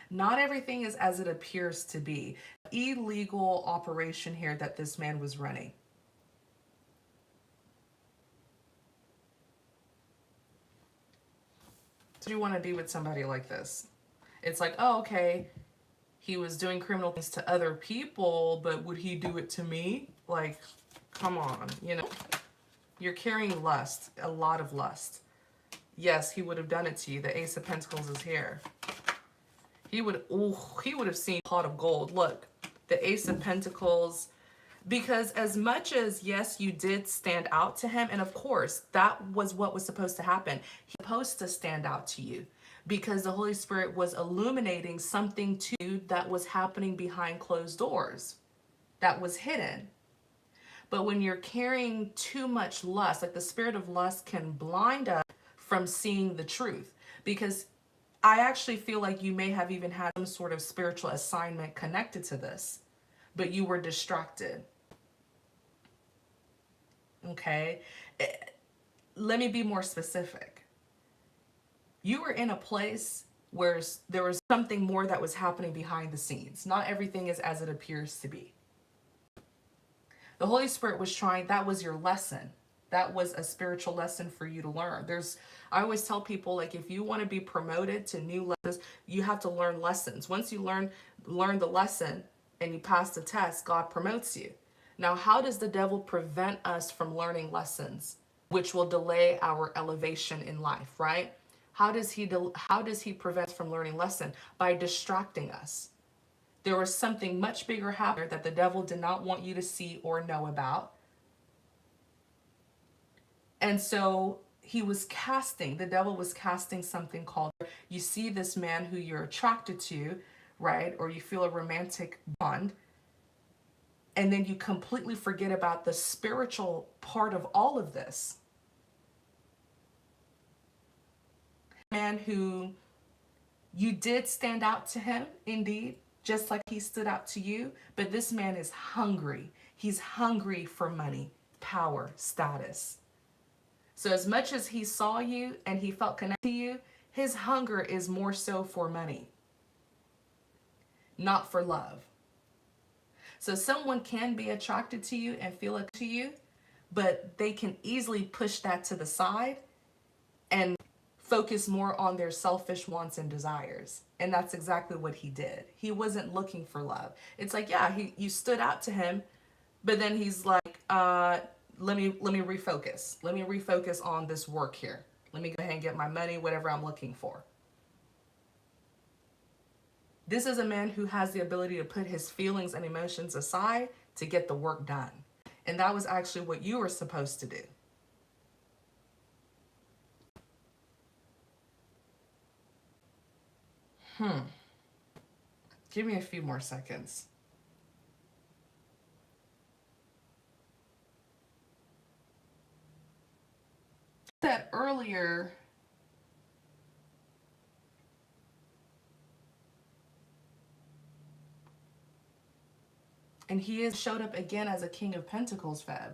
Not everything is as it appears to be. Illegal operation here that this man was running. So you want to be with somebody like this? It's like, oh, okay, he was doing criminal things to other people, but would he do it to me? Like, come on, you know? You're carrying lust, a lot of lust. Yes, he would have done it to you. The Ace of Pentacles is here. He would have seen a pot of gold. Look, the Ace of Pentacles, because as much as, yes, you did stand out to him, and of course, that was what was supposed to happen. He's supposed to stand out to you because the Holy Spirit was illuminating something to you that was happening behind closed doors, that was hidden. But when you're carrying too much lust, like the spirit of lust can blind us from seeing the truth, because I actually feel like you may have even had some sort of spiritual assignment connected to this, but you were distracted. Okay? Let me be more specific. You were in a place where there was something more that was happening behind the scenes. Not everything is as it appears to be. The Holy Spirit was trying, that was your lesson. That was a spiritual lesson for you to learn. I always tell people, like, if you want to be promoted to new lessons, you have to learn lessons. Once you learn the lesson and you pass the test, God promotes you. Now, how does the devil prevent us from learning lessons, which will delay our elevation in life, right? How does he prevent us from learning lesson? By distracting us. There was something much bigger happening that the devil did not want you to see or know about. And so the devil was casting something called, you see this man who you're attracted to, right? Or you feel a romantic bond. And then you completely forget about the spiritual part of all of this. Man who you did stand out to him, indeed, just like he stood out to you. But this man is hungry. He's hungry for money, power, status. So as much as he saw you and he felt connected to you, His hunger is more so for money, not for love. So someone can be attracted to you and feel it to you, but they can easily push that to the side and focus more on their selfish wants and desires. And that's exactly what he did. He wasn't looking for love. It's like, yeah, you stood out to him, but then he's like, let me refocus. Let me refocus on this work here. Let me go ahead and get my money, whatever I'm looking for. This is a man who has the ability to put his feelings and emotions aside to get the work done. And that was actually what you were supposed to do. Give me a few more seconds. That earlier, and he has showed up again as a King of Pentacles, Feb.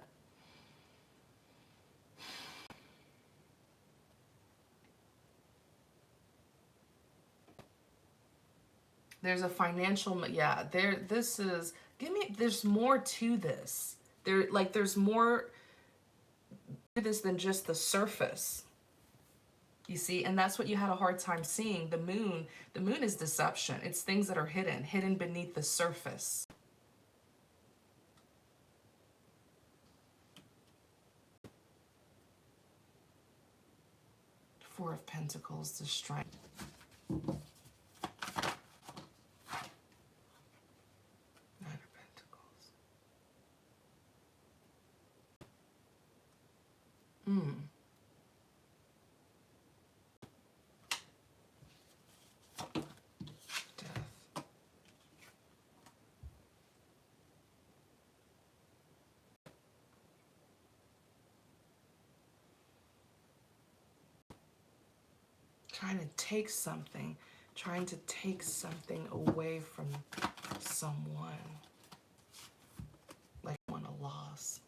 There's a financial, yeah, this is, there's more to this. There's more to this than just the surface. You see, and that's what you had a hard time seeing. The moon is deception. It's things that are hidden beneath the surface. Four of Pentacles, the strength. Death. Trying to take something away from someone. Like want a loss.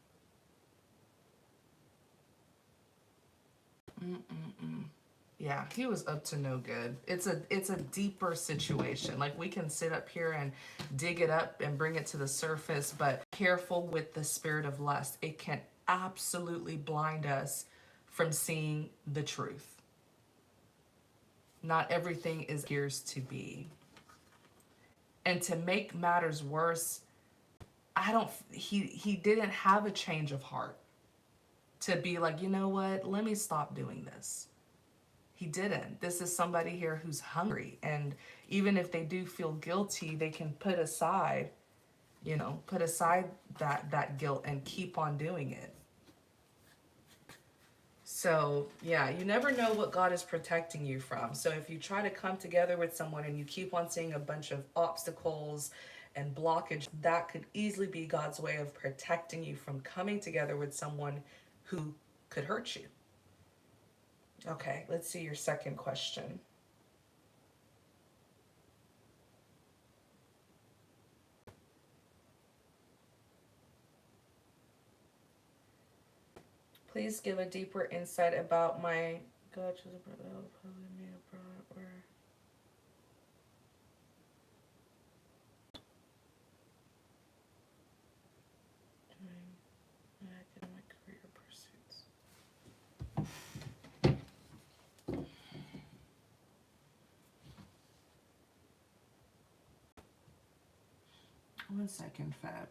Yeah, he was up to no good. It's a deeper situation. Like, we can sit up here and dig it up and bring it to the surface, but careful with the spirit of lust. It can absolutely blind us from seeing the truth. Not everything is appears to be. And to make matters worse, he didn't have a change of heart to be like, you know what, let me stop doing this. He didn't. This is somebody here who's hungry, and even if they do feel guilty, they can put aside that guilt and keep on doing it. So yeah, you never know what God is protecting you from. So if you try to come together with someone and you keep on seeing a bunch of obstacles and blockage, that could easily be God's way of protecting you from coming together with someone who could hurt you. Okay, let's see your second question. Please give a deeper insight about my God. Academic career pursuits. One second, Fab.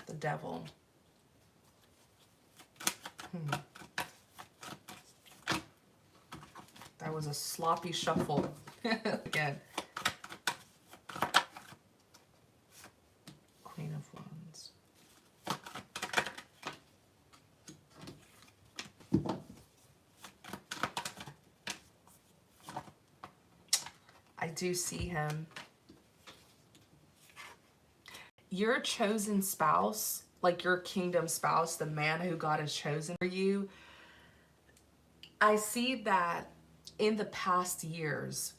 The devil. That was a sloppy shuffle. Again. Queen of Wands. I do see him. Your chosen spouse, like your kingdom spouse, the man who God has chosen for you, I see that in the past years,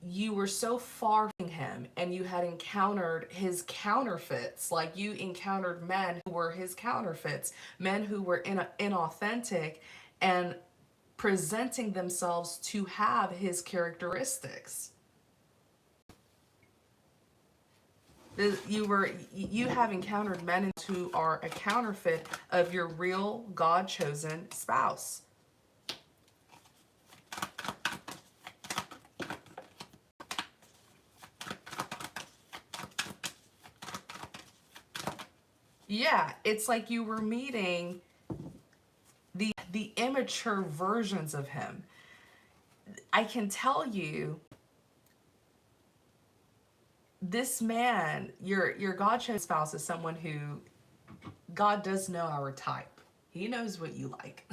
you were so far from him, and you had encountered his counterfeits. Like, you encountered men who were his counterfeits, men who were inauthentic and presenting themselves to have his characteristics. You have encountered men who are a counterfeit of your real God chosen spouse. Yeah, it's like you were meeting the immature versions of him. I can tell you, this man, your God chosen spouse, is someone who God does know our type. He knows what you like.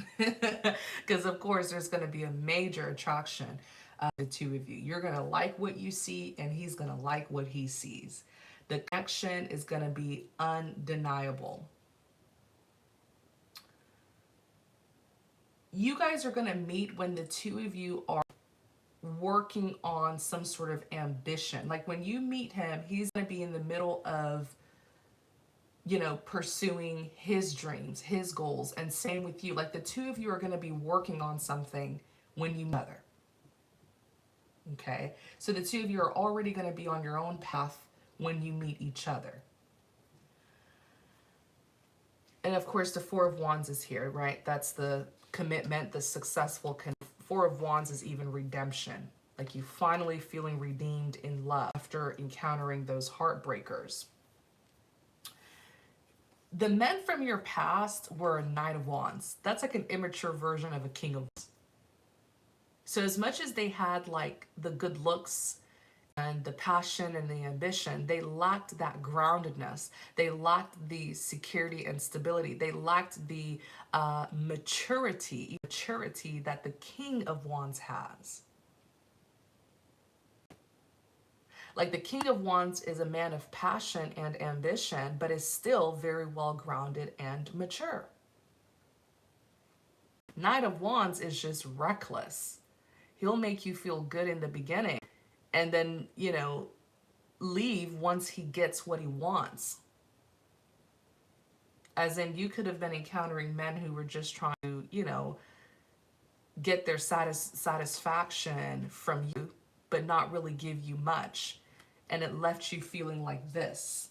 Because of course there's going to be a major attraction of the two of you. You're going to like what you see, and he's going to like what he sees. The connection is going to be undeniable. You guys are going to meet when the two of you are working on some sort of ambition. Like, when you meet him, he's going to be in the middle of, you know, pursuing his dreams, his goals, and same with you. Like, the two of you are going to be working on something when you meet. Okay, so the two of you are already going to be on your own path when you meet each other. And of course, the Four of Wands is here, right? That's the commitment, the successful. Four of Wands is even redemption. Like, you finally feeling redeemed in love after encountering those heartbreakers. The men from your past were a Knight of Wands. That's like an immature version of a King of Wands. So as much as they had like the good looks and the passion and the ambition, they lacked that groundedness. They lacked the security and stability. They lacked the maturity that the King of Wands has. Like, the King of Wands is a man of passion and ambition, but is still very well grounded and mature. Knight of Wands is just reckless. He'll make you feel good in the beginning, and then, you know, leave once he gets what he wants. As in, you could have been encountering men who were just trying to, you know, get their satisfaction from you, but not really give you much. And it left you feeling like this.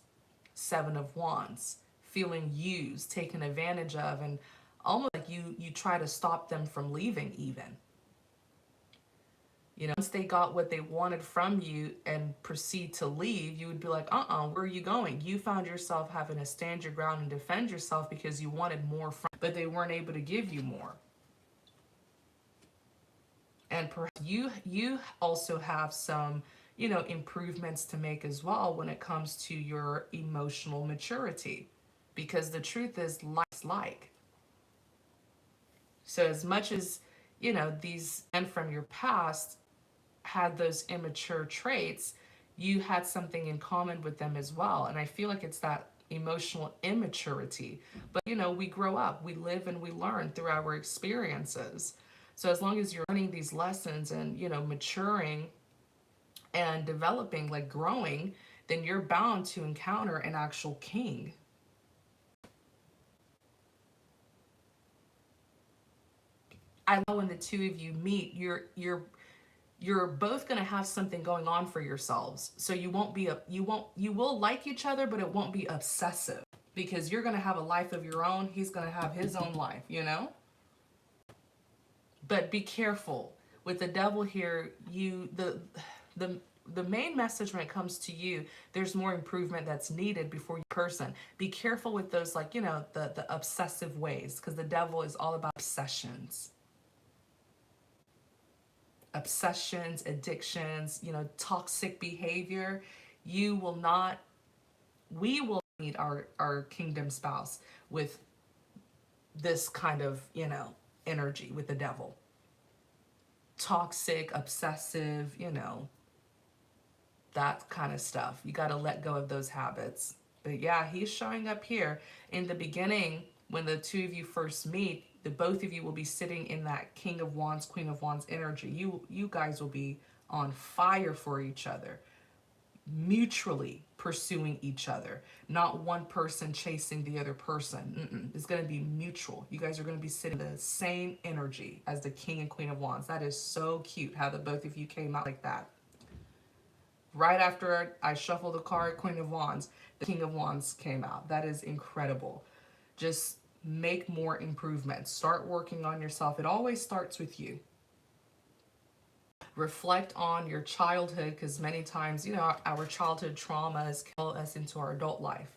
Seven of Wands. Feeling used, taken advantage of, and almost like you try to stop them from leaving even. You know, once they got what they wanted from you and proceed to leave, you would be like, where are you going? You found yourself having to stand your ground and defend yourself because you wanted more from, but they weren't able to give you more. And perhaps you also have some, you know, improvements to make as well when it comes to your emotional maturity. Because the truth is, life's like. So as much as, you know, these men from your past had those immature traits, you had something in common with them as well. And I feel like it's that emotional immaturity. But, you know, we grow up, we live and we learn through our experiences. So as long as you're learning these lessons and, you know, maturing and developing, like growing, then you're bound to encounter an actual king. I know when the two of you meet, you're both going to have something going on for yourselves. So you will like each other, but it won't be obsessive, because you're going to have a life of your own. He's going to have his own life, you know? But be careful with the devil here. The main message when it comes to you, there's more improvement that's needed before you person. Be careful with those, like, you know, the obsessive ways, because the devil is all about obsessions. Obsessions, addictions, you know, toxic behavior. We will meet our kingdom spouse with this kind of, you know, energy with the devil. Toxic, obsessive, you know, that kind of stuff. You got to let go of those habits. But yeah, he's showing up here in the beginning. When the two of you first meet, the both of you will be sitting in that King of Wands, Queen of Wands energy. You guys will be on fire for each other, mutually pursuing each other, not one person chasing the other person. It's going to be mutual. You guys are going to be sitting in the same energy as the King and Queen of Wands. That is so cute how the both of you came out like that. Right after I shuffled the card Queen of Wands, the King of Wands came out. That is incredible. Just make more improvements. Start working on yourself. It always starts with you. Reflect on your childhood, because many times, you know, our childhood traumas kill us into our adult life,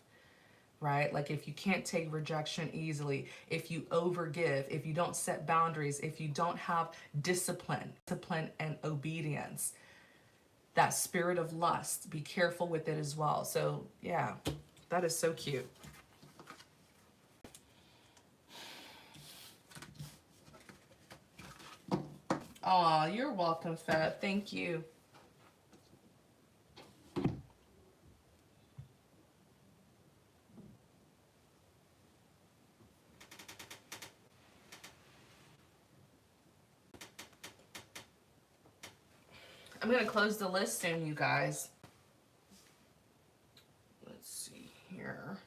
right? Like if you can't take rejection easily, if you overgive, if you don't set boundaries, if you don't have discipline and obedience, that spirit of lust, be careful with it as well. So yeah, that is so cute. Oh, you're welcome, Feb. Thank you. I'm going to close the list soon, you guys. Let's see here.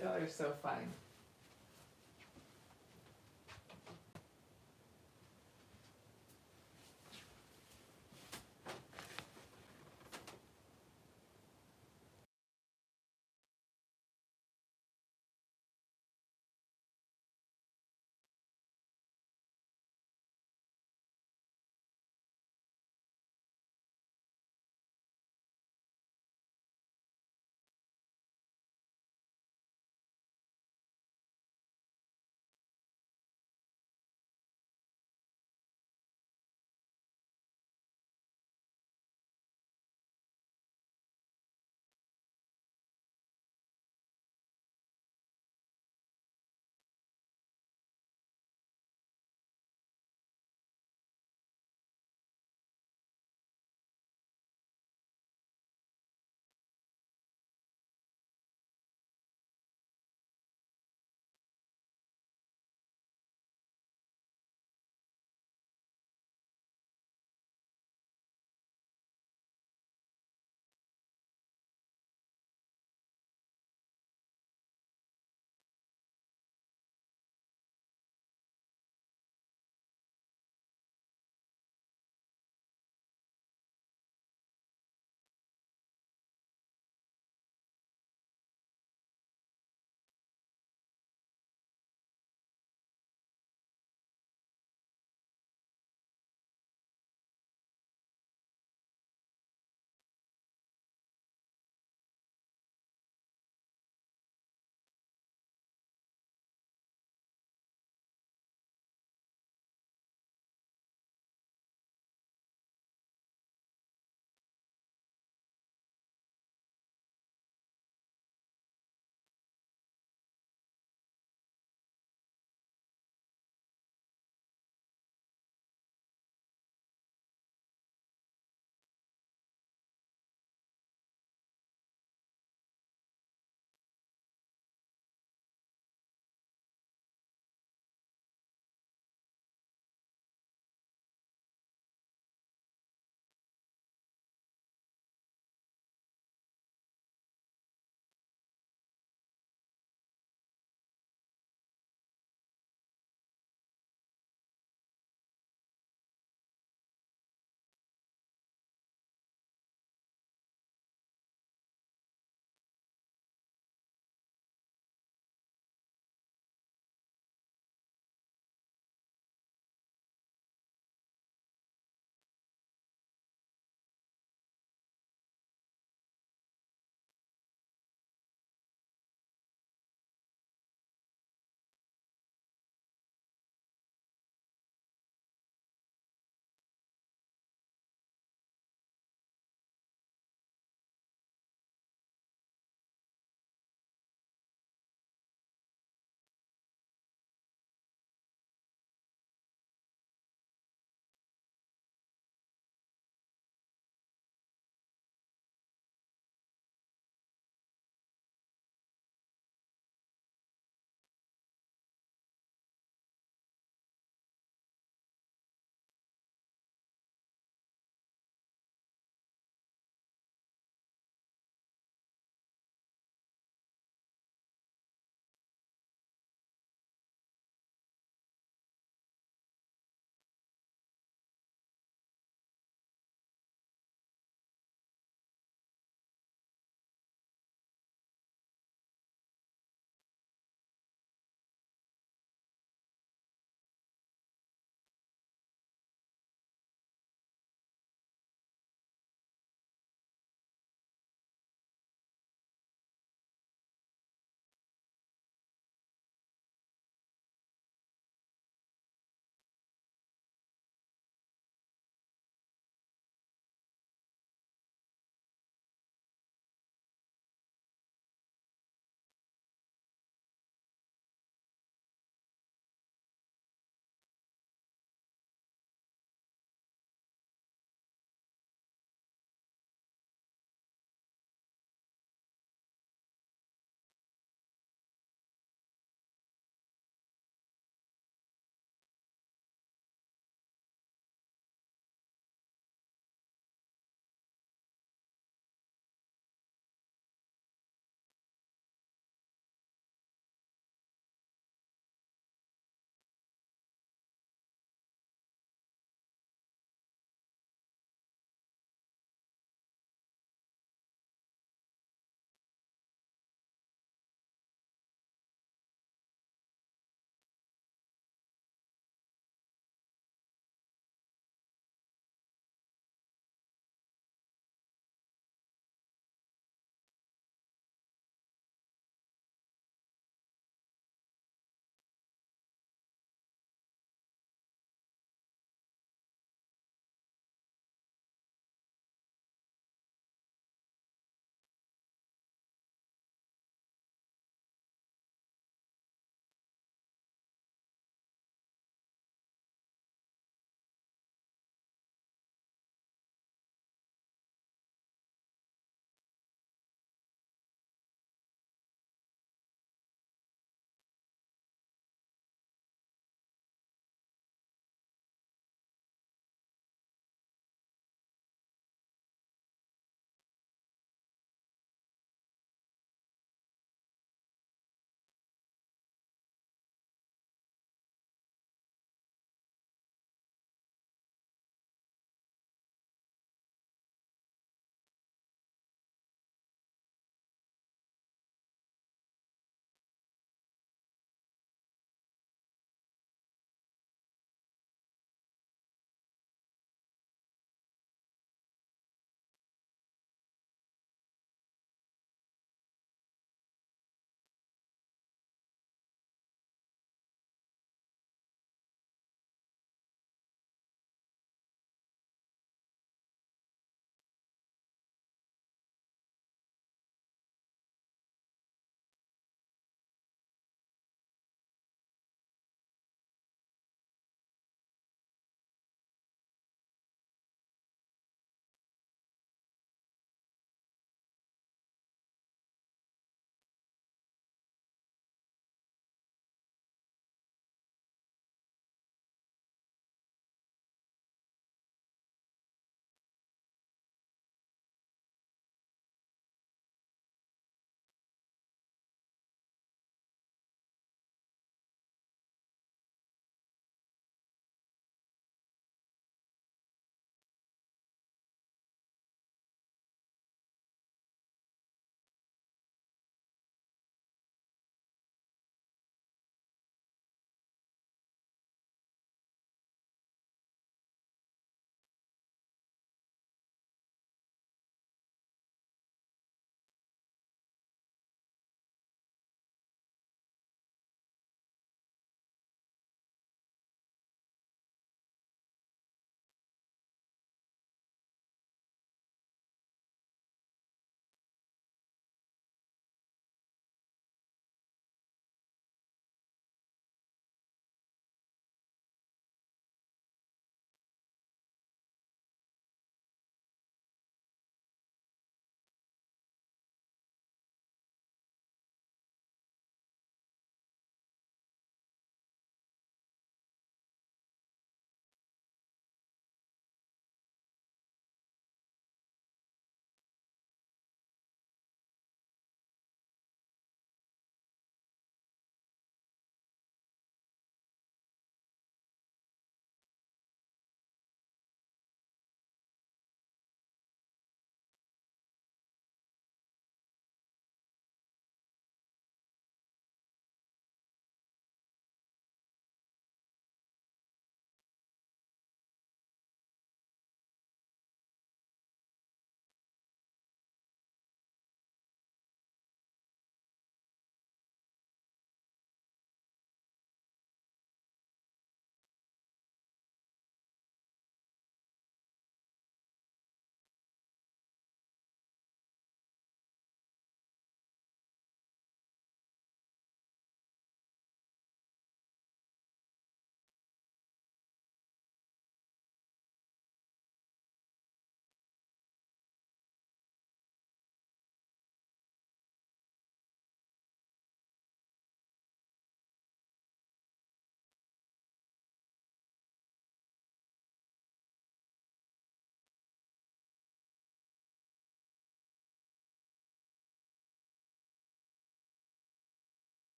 Y'all are so funny.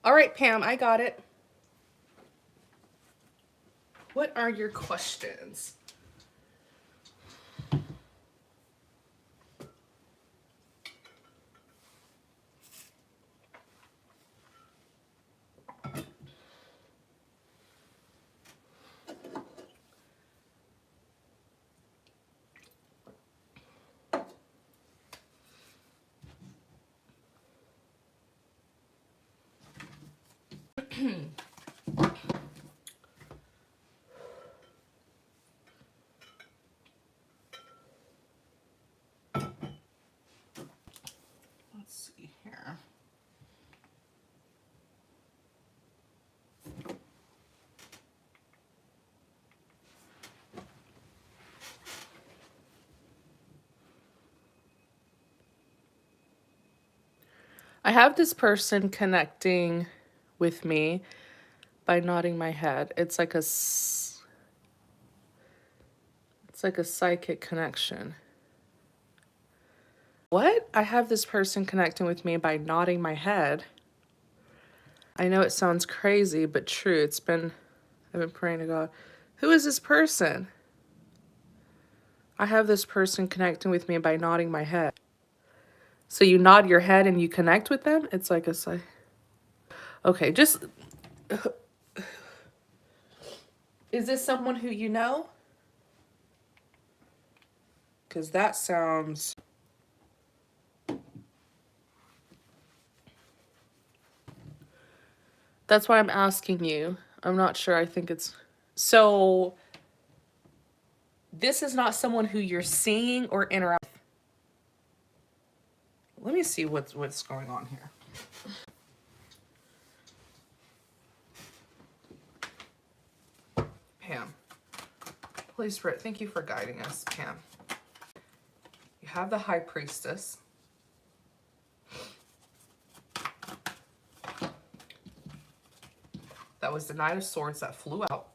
All right, Pam, I got it. What are your questions? Let's see here. I have this person connecting with me by nodding my head. It's like a psychic connection. What? I have this person connecting with me by nodding my head. I know it sounds crazy, but true. I've been praying to God. Who is this person? I have this person connecting with me by nodding my head. So you nod your head and you connect with them? It's like a okay, just is this someone who you know? Because that sounds... That's why I'm asking you. I'm not sure. I think it's... So, this is not someone who you're seeing or interacting with. Let me see what's going on here. Pam. Holy Spirit, thank you for guiding us, Pam. You have the High Priestess. That was the Knight of Swords that flew out.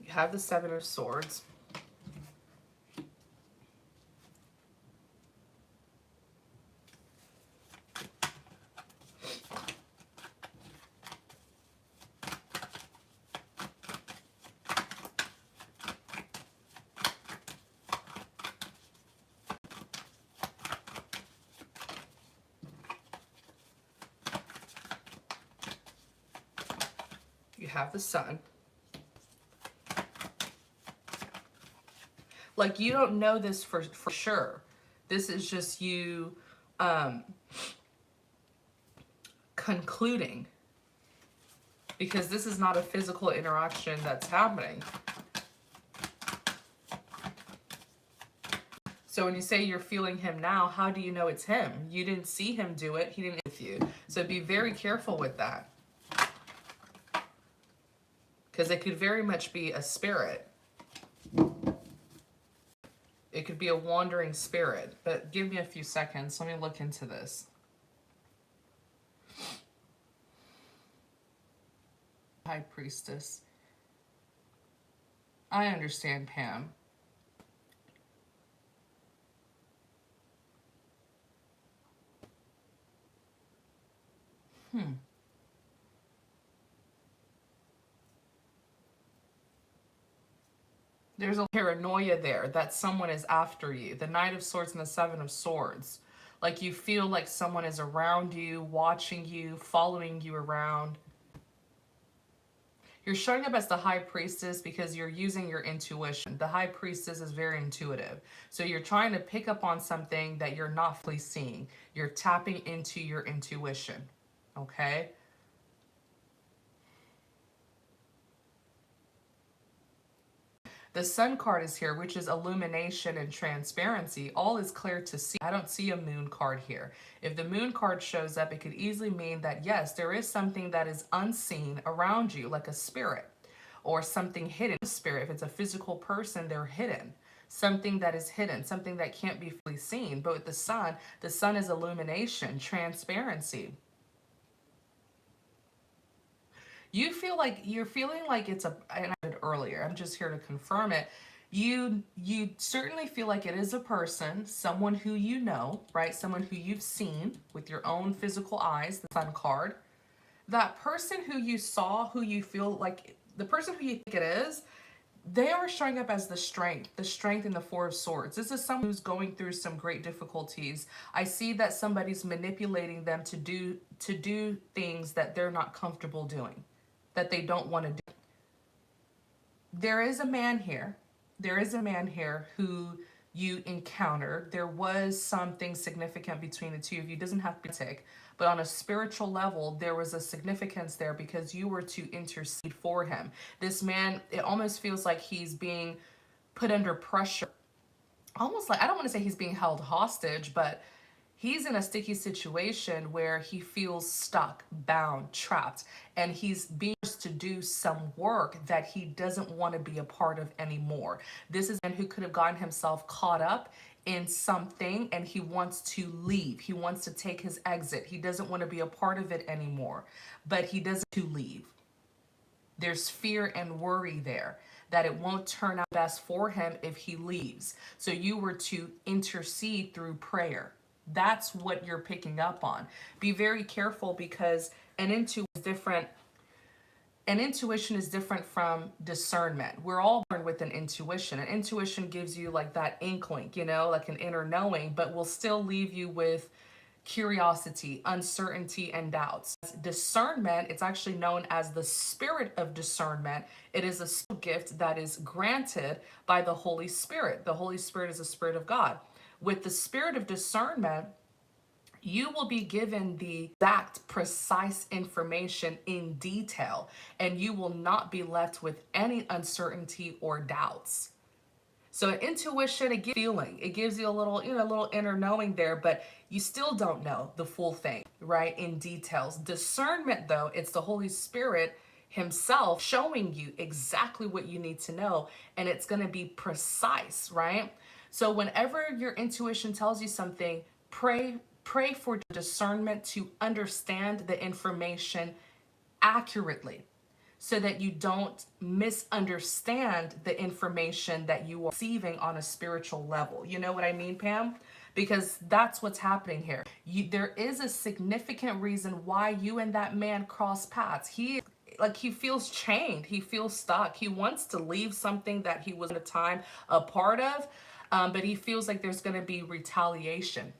You have the Seven of Swords. You have the Sun. Like, you don't know this for sure. This is just you concluding. Because this is not a physical interaction that's happening. So when you say you're feeling him now, how do you know it's him? You didn't see him do it. He didn't with you. So be very careful with that. Because it could very much be a spirit. It could be a wandering spirit. But give me a few seconds. Let me look into this. High Priestess. I understand, Pam. There's a paranoia there that someone is after you. The Knight of Swords and the Seven of Swords. Like, you feel like someone is around you, watching you, following you around. You're showing up as the High Priestess because you're using your intuition. The High Priestess is very intuitive. So you're trying to pick up on something that you're not fully seeing. You're tapping into your intuition. Okay? The Sun card is here, which is illumination and transparency. All is clear to see. I don't see a Moon card here. If the Moon card shows up, it could easily mean that, yes, there is something that is unseen around you, like a spirit or something hidden. Spirit, if it's a physical person, they're hidden. Something that is hidden, something that can't be fully seen. But with the Sun is illumination, transparency. You feel like you're feeling like it's a, and I did earlier, I'm just here to confirm it. You certainly feel like it is a person, someone who you know, right? Someone who you've seen with your own physical eyes, the sun card. That person who you saw, who you feel like, the person who you think it is, they are showing up as the strength in the Four of Swords. This is someone who's going through some great difficulties. I see that somebody's manipulating them to do things that they're not comfortable doing, that they don't want to do. There is a man here. There is a man here who you encountered. There was something significant between the two of you. It doesn't have to be tick, but on a spiritual level, there was a significance there because you were to intercede for him. This man, it almost feels like he's being put under pressure. Almost like, I don't want to say he's being held hostage, but he's in a sticky situation where he feels stuck, bound, trapped, and he's being forced to do some work that he doesn't want to be a part of anymore. This is a man who could have gotten himself caught up in something and he wants to leave. He wants to take his exit. He doesn't want to be a part of it anymore, but he doesn't to leave. There's fear and worry there that it won't turn out best for him if he leaves. So you were to intercede through prayer. That's what you're picking up on. Be very careful because an intuition is different from discernment. We're all born with an intuition. An intuition gives you like that inkling, like an inner knowing, but will still leave you with curiosity, uncertainty, and doubts. Discernment, it's actually known as the spirit of discernment. It is a gift that is granted by the Holy Spirit. The Holy Spirit is the Spirit of God. With the spirit of discernment, you will be given the exact, precise information in detail, and you will not be left with any uncertainty or doubts. So intuition, it gives feeling, it gives you a little, a little inner knowing there, but you still don't know the full thing, right? In details. Discernment, though, it's the Holy Spirit himself showing you exactly what you need to know, and it's going to be precise, right? So whenever your intuition tells you something, pray for discernment to understand the information accurately, so that you don't misunderstand the information that you are receiving on a spiritual level. You know what I mean, Pam? Because that's what's happening here. There is a significant reason why you and that man cross paths. He feels chained. He feels stuck. He wants to leave something that he was at a time a part of, but he feels like there's going to be retaliation.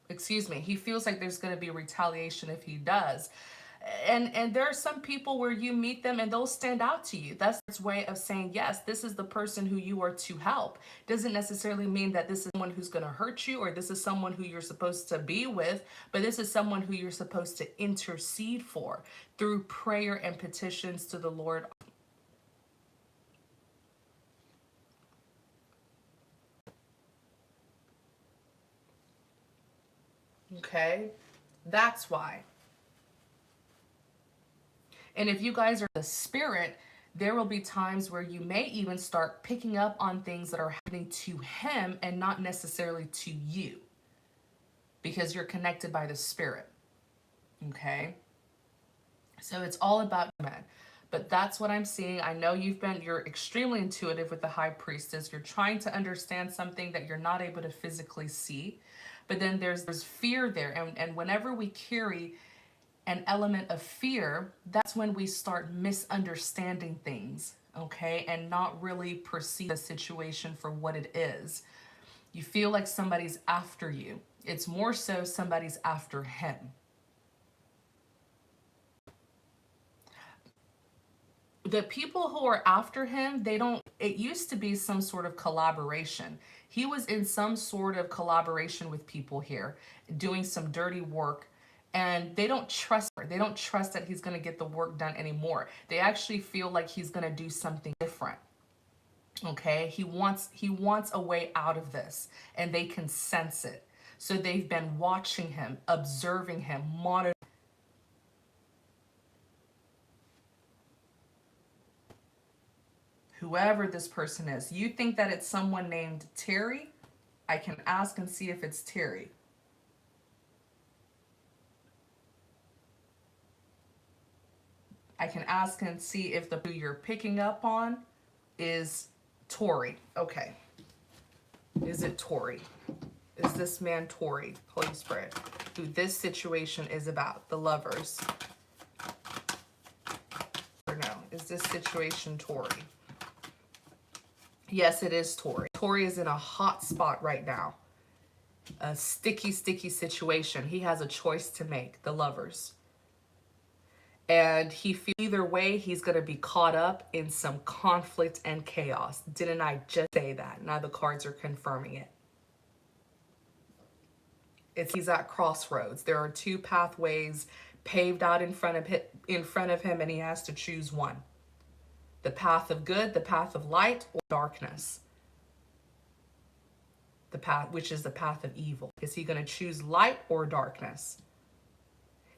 Excuse me. He feels like there's going to be retaliation if he does. And there are some people where you meet them and they'll stand out to you. That's its way of saying, yes, this is the person who you are to help. Doesn't necessarily mean that this is someone who's going to hurt you or this is someone who you're supposed to be with, but this is someone who you're supposed to intercede for through prayer and petitions to the Lord. Okay, that's why. And if you guys are the spirit, there will be times where you may even start picking up on things that are happening to him and not necessarily to you, because you're connected by the spirit. Okay? So it's all about men. But that's what I'm seeing. I know you're extremely intuitive with the High Priestess. You're trying to understand something that you're not able to physically see. But then there's fear there. And whenever we carry an element of fear, that's when we start misunderstanding things, okay? And not really perceive the situation for what it is. You feel like somebody's after you. It's more so somebody's after him. The people who are after him, it used to be some sort of collaboration. He was in some sort of collaboration with people here, doing some dirty work, and they don't trust her. They don't trust that he's going to get the work done anymore. They actually feel like he's going to do something different. Okay? He wants a way out of this, and they can sense it. So they've been watching him, observing him, monitoring. Whoever this person is. You think that it's someone named Terry? I can ask and see if it's Terry. I can ask and see if the who you're picking up on is Tori. Okay. Is it Tori? Is this man Tori, Holy Spirit, who this situation is about? The lovers. Or no, is this situation Tori? Yes, it is Tori. Tori is in a hot spot right now. A sticky, sticky situation. He has a choice to make, the lovers. And he feels either way, he's going to be caught up in some conflict and chaos. Didn't I just say that? Now the cards are confirming it. He's at crossroads. There are two pathways paved out in front of him, and he has to choose one. The path of good, the path of light, or darkness. The path, which is the path of evil. Is he going to choose light or darkness?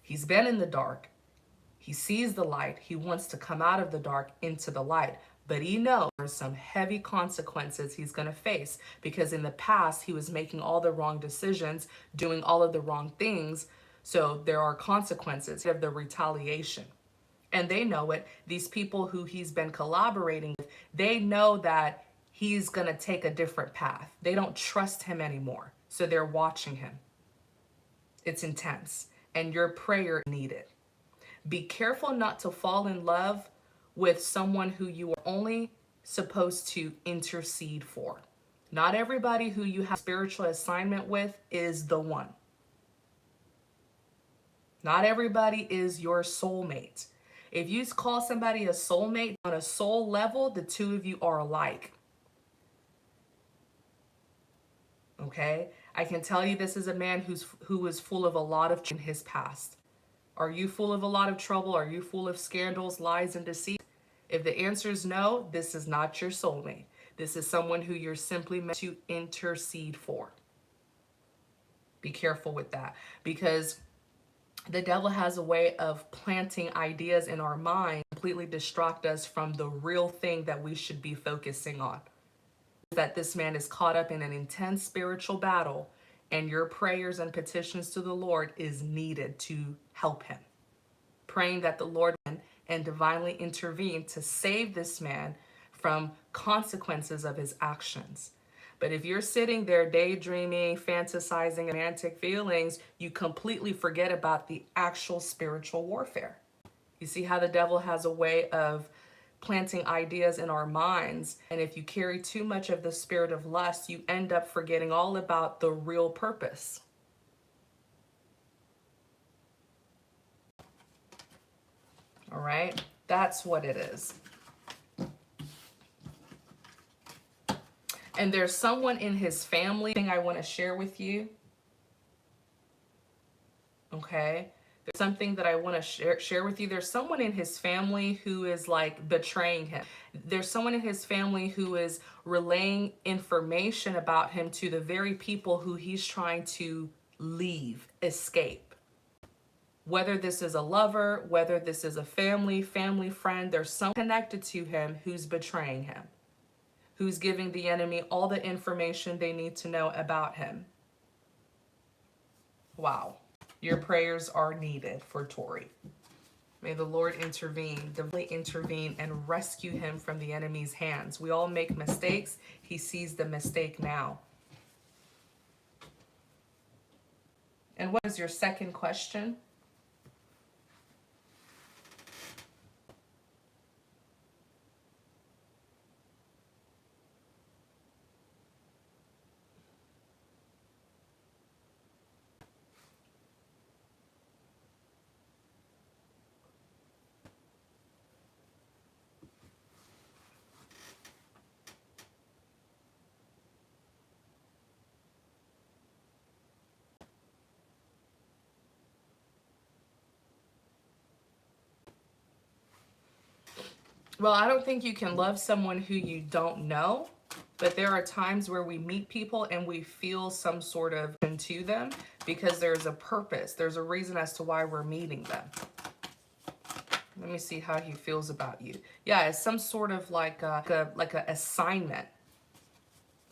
He's been in the dark. He sees the light. He wants to come out of the dark into the light. But he knows there's some heavy consequences he's going to face, because in the past he was making all the wrong decisions, doing all of the wrong things. So there are consequences of the retaliation. And they know it. These people who he's been collaborating with, they know that he's going to take a different path. They don't trust him anymore. So they're watching him. It's intense. And your prayer is needed. Be careful not to fall in love with someone who you are only supposed to intercede for. Not everybody who you have spiritual assignment with is the one. Not everybody is your soulmate. If you call somebody a soulmate on a soul level, the two of you are alike. Okay? I can tell you this is a man who is full of a lot of in his past. Are you full of a lot of trouble? Are you full of scandals, lies, and deceit? If the answer is no, this is not your soulmate. This is someone who you're simply meant to intercede for. Be careful with that, because the devil has a way of planting ideas in our mind, completely distract us from the real thing that we should be focusing on. That this man is caught up in an intense spiritual battle, and your prayers and petitions to the Lord is needed to help him. Praying that the Lord and divinely intervene to save this man from consequences of his actions. But if you're sitting there daydreaming, fantasizing, romantic feelings, you completely forget about the actual spiritual warfare. You see how the devil has a way of planting ideas in our minds, and if you carry too much of the spirit of lust, you end up forgetting all about the real purpose. All right, that's what it is. And there's someone in his family thing I want to share with you. Okay, there's something that I want to share with you. There's someone in his family who is like betraying him. There's someone in his family who is relaying information about him to the very people who he's trying to leave, escape. Whether this is a lover, whether this is a family friend, there's someone connected to him who's betraying him, who's giving the enemy all the information they need to know about him. Wow. Your prayers are needed for Tori. May the Lord intervene, divinely intervene, and rescue him from the enemy's hands. We all make mistakes. He sees the mistake now. And what is your second question? Well, I don't think you can love someone who you don't know, but there are times where we meet people and we feel some sort of into them because there's a purpose. There's a reason as to why we're meeting them. Let me see how he feels about you. Yeah, it's some sort of like a assignment.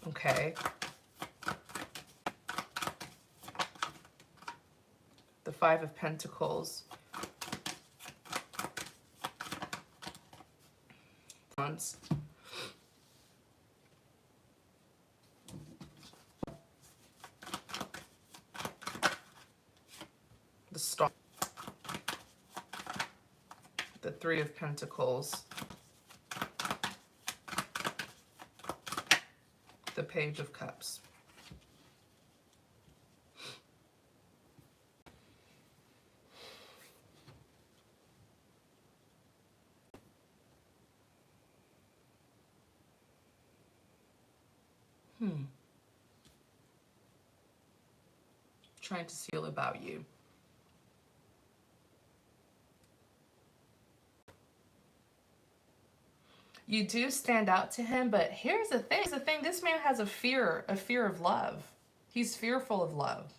Okay. The Five of Pentacles. ones. The Star. The Three of Pentacles. The Page of Cups. Trying to feel about you. You do stand out to him, but here's the thing. This man has a fear of love. He's fearful of love.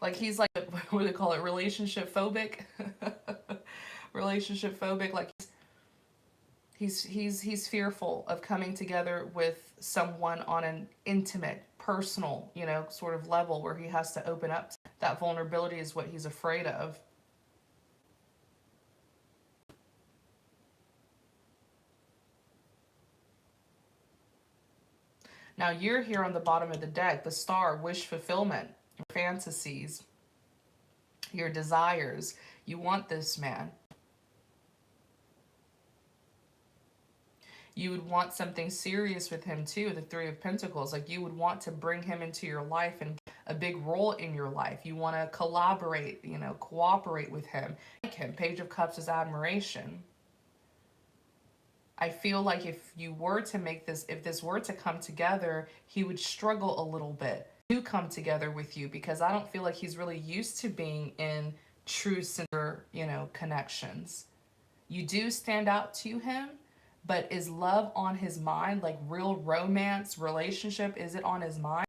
Like he's like, what do they call it? Relationship phobic. Relationship phobic. Like he's fearful of coming together with someone on an intimate, personal, you know, sort of level where he has to open up. That vulnerability is what he's afraid of. Now you're here on the bottom of the deck, the Star, wish fulfillment, fantasies, your desires. You want this man. You would want something serious with him too, the Three of Pentacles. Like you would want to bring him into your life and a big role in your life. You want to collaborate, you know, cooperate with him. Like him. Page of Cups is admiration. I feel like if you were to make this, if this were to come together, he would struggle a little bit to come together with you because I don't feel like he's really used to being in true, sincere, you know, connections. You do stand out to him, but is love on his mind? Like real romance, relationship, is it on his mind?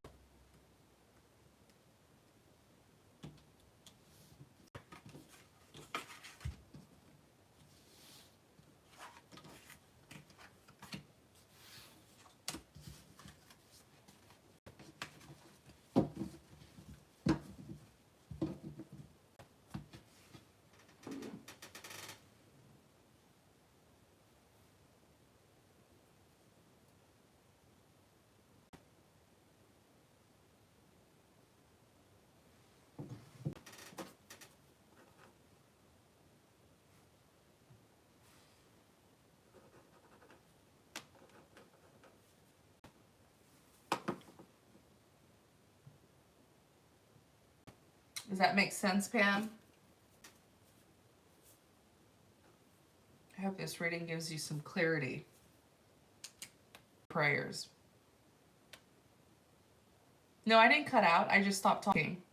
Does that make sense, Pam? I hope this reading gives you some clarity. Prayers. No, I didn't cut out. I just stopped talking.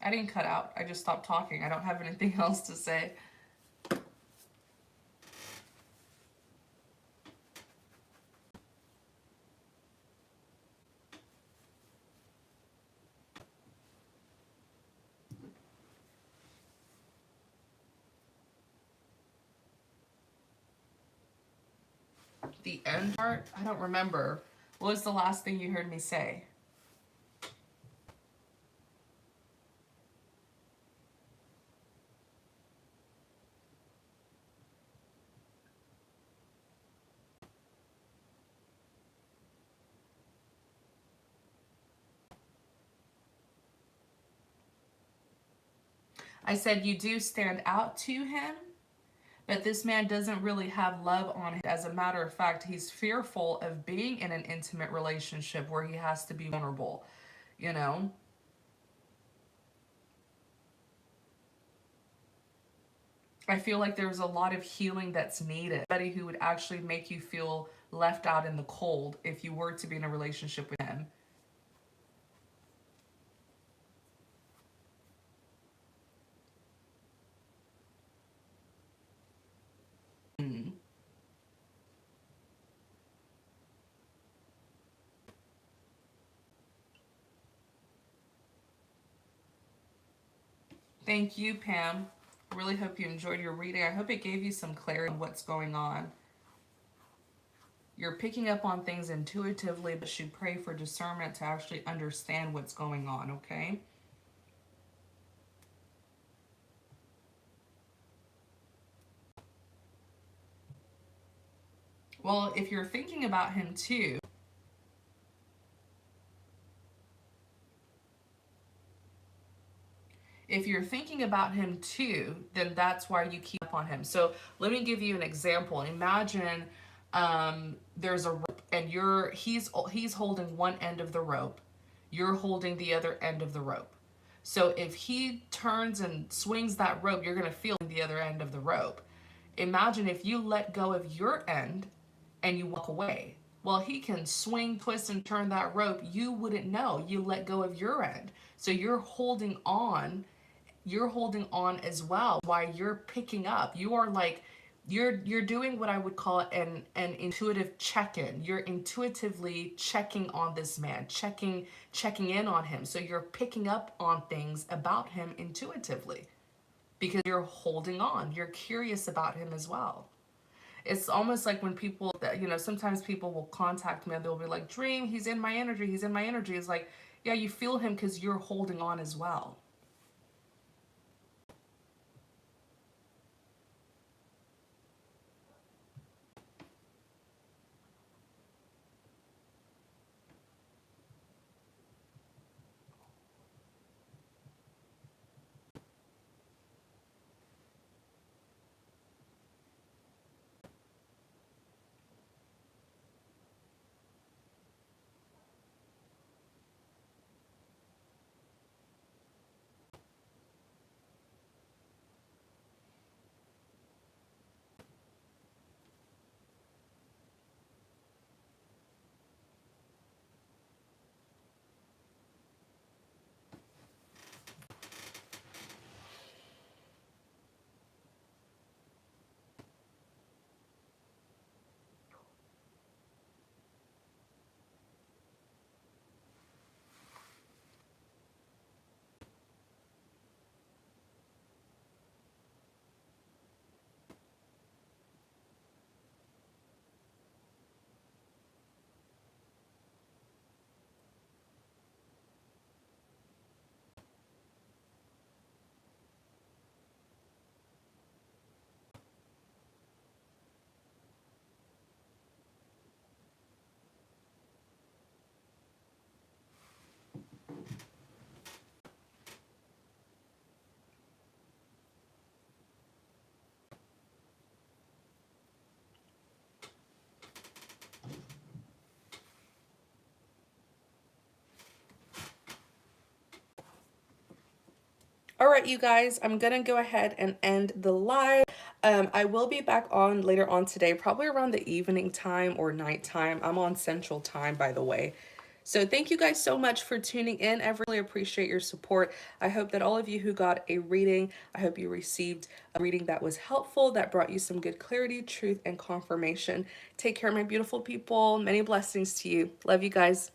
I didn't cut out. I just stopped talking. I don't have anything else to say. The end part? I don't remember. What was the last thing you heard me say? I said you do stand out to him, but this man doesn't really have love on him. As a matter of fact, he's fearful of being in an intimate relationship where he has to be vulnerable, you know? I feel like there's a lot of healing that's needed. Somebody who would actually make you feel left out in the cold if you were to be in a relationship with him. Thank you, Pam. I really hope you enjoyed your reading. I hope it gave you some clarity on what's going on. You're picking up on things intuitively, but you pray for discernment to actually understand what's going on, okay? Well, if you're thinking about him too, if you're thinking about him too, then that's why you keep up on him. So let me give you an example. Imagine there's a rope and he's holding one end of the rope, you're holding the other end of the rope. So if he turns and swings that rope, you're going to feel the other end of the rope. Imagine if you let go of your end and you walk away. Well, he can swing, twist, and turn that rope. You wouldn't know. You let go of your end. So you're holding on as well while you're picking up. You are like you're doing what I would call an intuitive check-in. You're intuitively checking on this man, checking in on him. So you're picking up on things about him intuitively because you're holding on. You're curious about him as well. It's almost like when people that sometimes people will contact me and they'll be like, "Dream, he's in my energy. He's in my energy." It's like, yeah, you feel him because you're holding on as well. All right, you guys, I'm gonna go ahead and end the live. I will be back on later on today, probably around the evening time or nighttime. I'm on Central Time, by the way. So thank you guys so much for tuning in. I really appreciate your support. I hope that all of you who got a reading, I hope you received a reading that was helpful, that brought you some good clarity, truth, and confirmation. Take care, my beautiful people. Many blessings to you. Love you guys.